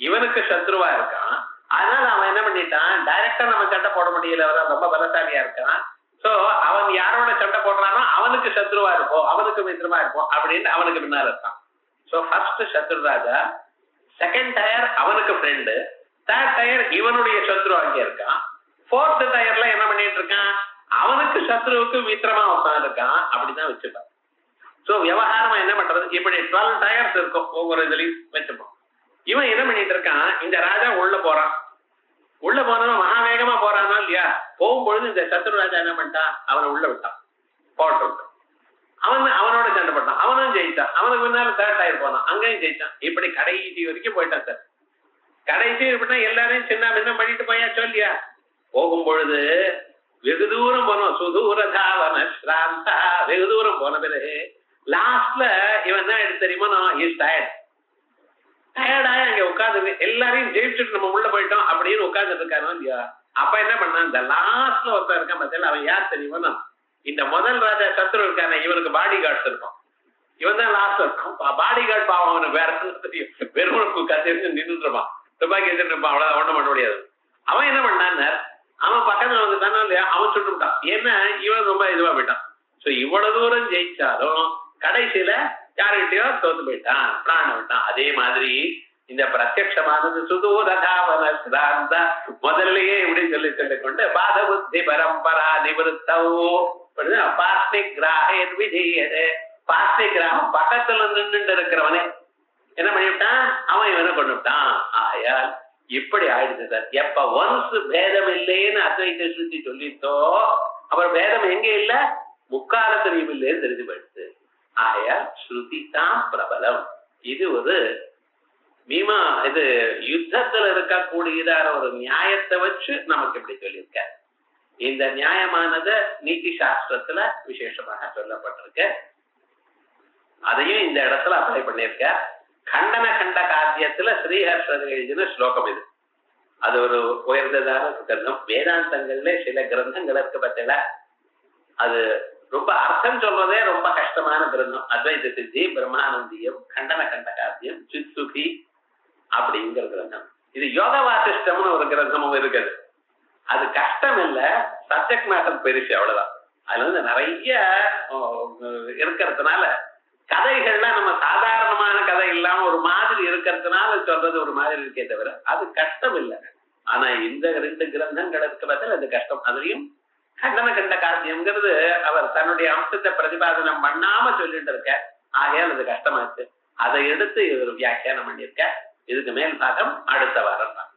இவனுக்கு சத்ருவா இருக்கான். அதனால அவன் என்ன பண்ணிட்டான், டைரக்டா நம்ம சண்டை போட முடியல, ரொம்ப பலசாலியா இருக்கான். சோ அவன் யாரோட சண்டை போடுறானோ அவனுக்கு சத்ருவா இருப்போம், அவனுக்கு மித்திரமா இருப்போம் அப்படின்னு அவனுக்கு பின்னால இருக்கான். சோ ஃபர்ஸ்ட் சத்ரு ராஜா, செகண்ட் டயர் அவனுக்கு ஃப்ரெண்டு, தேர்ட் டயர் இவனுடைய சத்ரு அங்கே இருக்கான், ஃபோர்த் டயர்ல என்ன பண்ணிட்டு இருக்கான், அவனுக்கு சத்ருவுக்கு மித்திரமா உட்காந்து இருக்கான். அப்படிதான் வச்சுப்பான். சோ விவகாரமா என்ன பண்றது, இப்படி 12 டயர்ஸ் இருக்கும் ஒவ்வொரு இதுலயும் வச்சுப்போம். இவன் என்ன பண்ணிட்டு இருக்கான், இந்த ராஜா உள்ள போறான். உள்ள போனவன் மகா வேகமா போறானா இல்லையா, போகும்பொழுது இந்த சத்ரு ராஜா என்ன பண்ணிட்டான், அவனை உள்ள விட்டான், போட்டு விட்டான். அவனோட சண்டை போட்டான், அவனும் ஜெயிச்சான். அவனுக்கு முன்னால தேர்ட் டயர் போனான், அங்கேயும் ஜெயிச்சான். இப்படி கடைசி வரைக்கும் போயிட்டான் சார். கடைசி எப்படின்னா எல்லாரையும் சின்ன பின்ன பண்ணிட்டு போயாச்சோ இல்லையா. போகும் பொழுது வெகு தூரம் போனோம், சுதூரதாவன ஸ்ராந்தா, வெகு தூரம் போன பிறகு லாஸ்ட்ல இவன் என்ன எடுத்து தெரியுமா, நான் இஸ் டயர்ட், டயர்டாய அங்க உட்காந்து எல்லாரையும் ஜெயிச்சுட்டு நம்ம உள்ள போயிட்டோம் அப்படின்னு உட்கார்ந்துட்டு இருக்கானோ இல்லையா. அப்ப என்ன பண்ணான், இந்த லாஸ்ட்ல ஒருத்தன் இருக்கான் பார்த்தா, அவன் யார் தெரியுமா, இந்த முதல் ராஜா சத்ரு இருக்கான இவனுக்கு பாடி கார்ட்ஸ் இருக்கும், இவன் தான் லாஸ்ட் இருக்கும். பாடி கார்டு பாவம், அவனுக்கு வேற தெரியும், வெறும் கத்திருந்து நின்றுருப்பான், துப்பாக்கி எடுத்துருப்பான், அவ்வளவு ஒண்ணும் பண்ண முடியாது. அவன் என்ன பண்ணான்னு, அவன் பக்கத்துல வந்து தானே இல்லையா, அவன் சுட்டு விட்டான். ஏன்னா இவன் ரொம்ப இதுவா போயிட்டான். சோ இவ்வளவு தூரம் ஜெயிச்சாலும் கடைசியில யாருகிட்டயோ தோத்து போயிட்டான், பிராணம் விட்டான். அதே மாதிரி இந்த பிரத்யமானது சுதூரதாவன சிராந்த முதல்லயே இப்படி சொல்லிக் கொண்டு பாத புத்தி பரம்பரா நிவத்தவோ பாஸ்மிக் கிராஹேர் விஜயதே. பாஸ்மிக் கிராமம் பக்கத்துல நின்று இருக்கிறவனே என்ன பண்ணிவிட்டான், அவன் இவனை கொண்டு விட்டான். ஆயால் இப்படி ஆயிடுச்சு சார். எப்ப ஒன்ஸ் பேதம் இல்லைன்னு அத்வைத ஸ்ருதி சொல்லிட்டோ, அப்புறம் பேதம் எங்க இல்ல, முக்காலத்திலையும் இல்லைன்னு தெரிஞ்சு போயிடுச்சு. ஆயால் ஸ்ருதி தான் பிரபலம். இது ஒரு இது யுத்தத்துல இருக்கக்கூடியதான ஒரு நியாயத்தை வச்சு நமக்கு இப்படி சொல்லியிருக்க. இந்த நியாயமானது நீதி சாஸ்திரத்துல விசேஷமாக சொல்லப்பட்டிருக்க. அதையும் இந்த இடத்துல அப்ளை பண்ணியிருக்க. கண்டன கண்ட காத்தியத்துல ஸ்ரீஹர்ஷர் எழுதின ஸ்லோகம் இது. அது ஒரு உயர்ந்ததான கிரந்தம். வேதாந்தங்கள்ல சில கிரந்தங்கள் இருக்கு பத்தில, அது ரொம்ப அர்த்தம் சொல்றதே ரொம்ப கஷ்டமான கிரந்தம். அத்வைத சித்தி, பிரம்மானந்தியம், கண்டன கண்ட காத்தியம், சித்சுகி அப்படிங்கிற கிரந்தம். இது யோக வாசிஷ்டம்னு ஒரு கிரந்தமும் இருக்குது. அது கஷ்டம் இல்ல, சப்ஜெக்ட் மேட்டர் பெருசு, அவ்வளவுதான். அதுல நிறைய இருக்கிறதுனால கதைகள்லாம் நம்ம சாதாரணமான கதை இல்லாம ஒரு மாதிரி இருக்கிறதுனால சொல்றது ஒரு மாதிரி இருக்கே தவிர அது கஷ்டம் இல்லை. ஆனா இந்த 2 கிரந்தங்கள் இருக்கிறதுல அது கஷ்டம். அதுலயும் கண்டன கண்ட காத்தியம்ங்கிறது அவர் தன்னுடைய அம்சத்தை பிரதிபாதனம் பண்ணாம சொல்லிட்டு இருக்க. ஆகையால் அது கஷ்டமாச்சு. அதை எடுத்து ஒரு வியாக்கியானம் பண்ணியிருக்க. இதுக்கு மேல் பாகம் அடுத்த வாரம் தான்.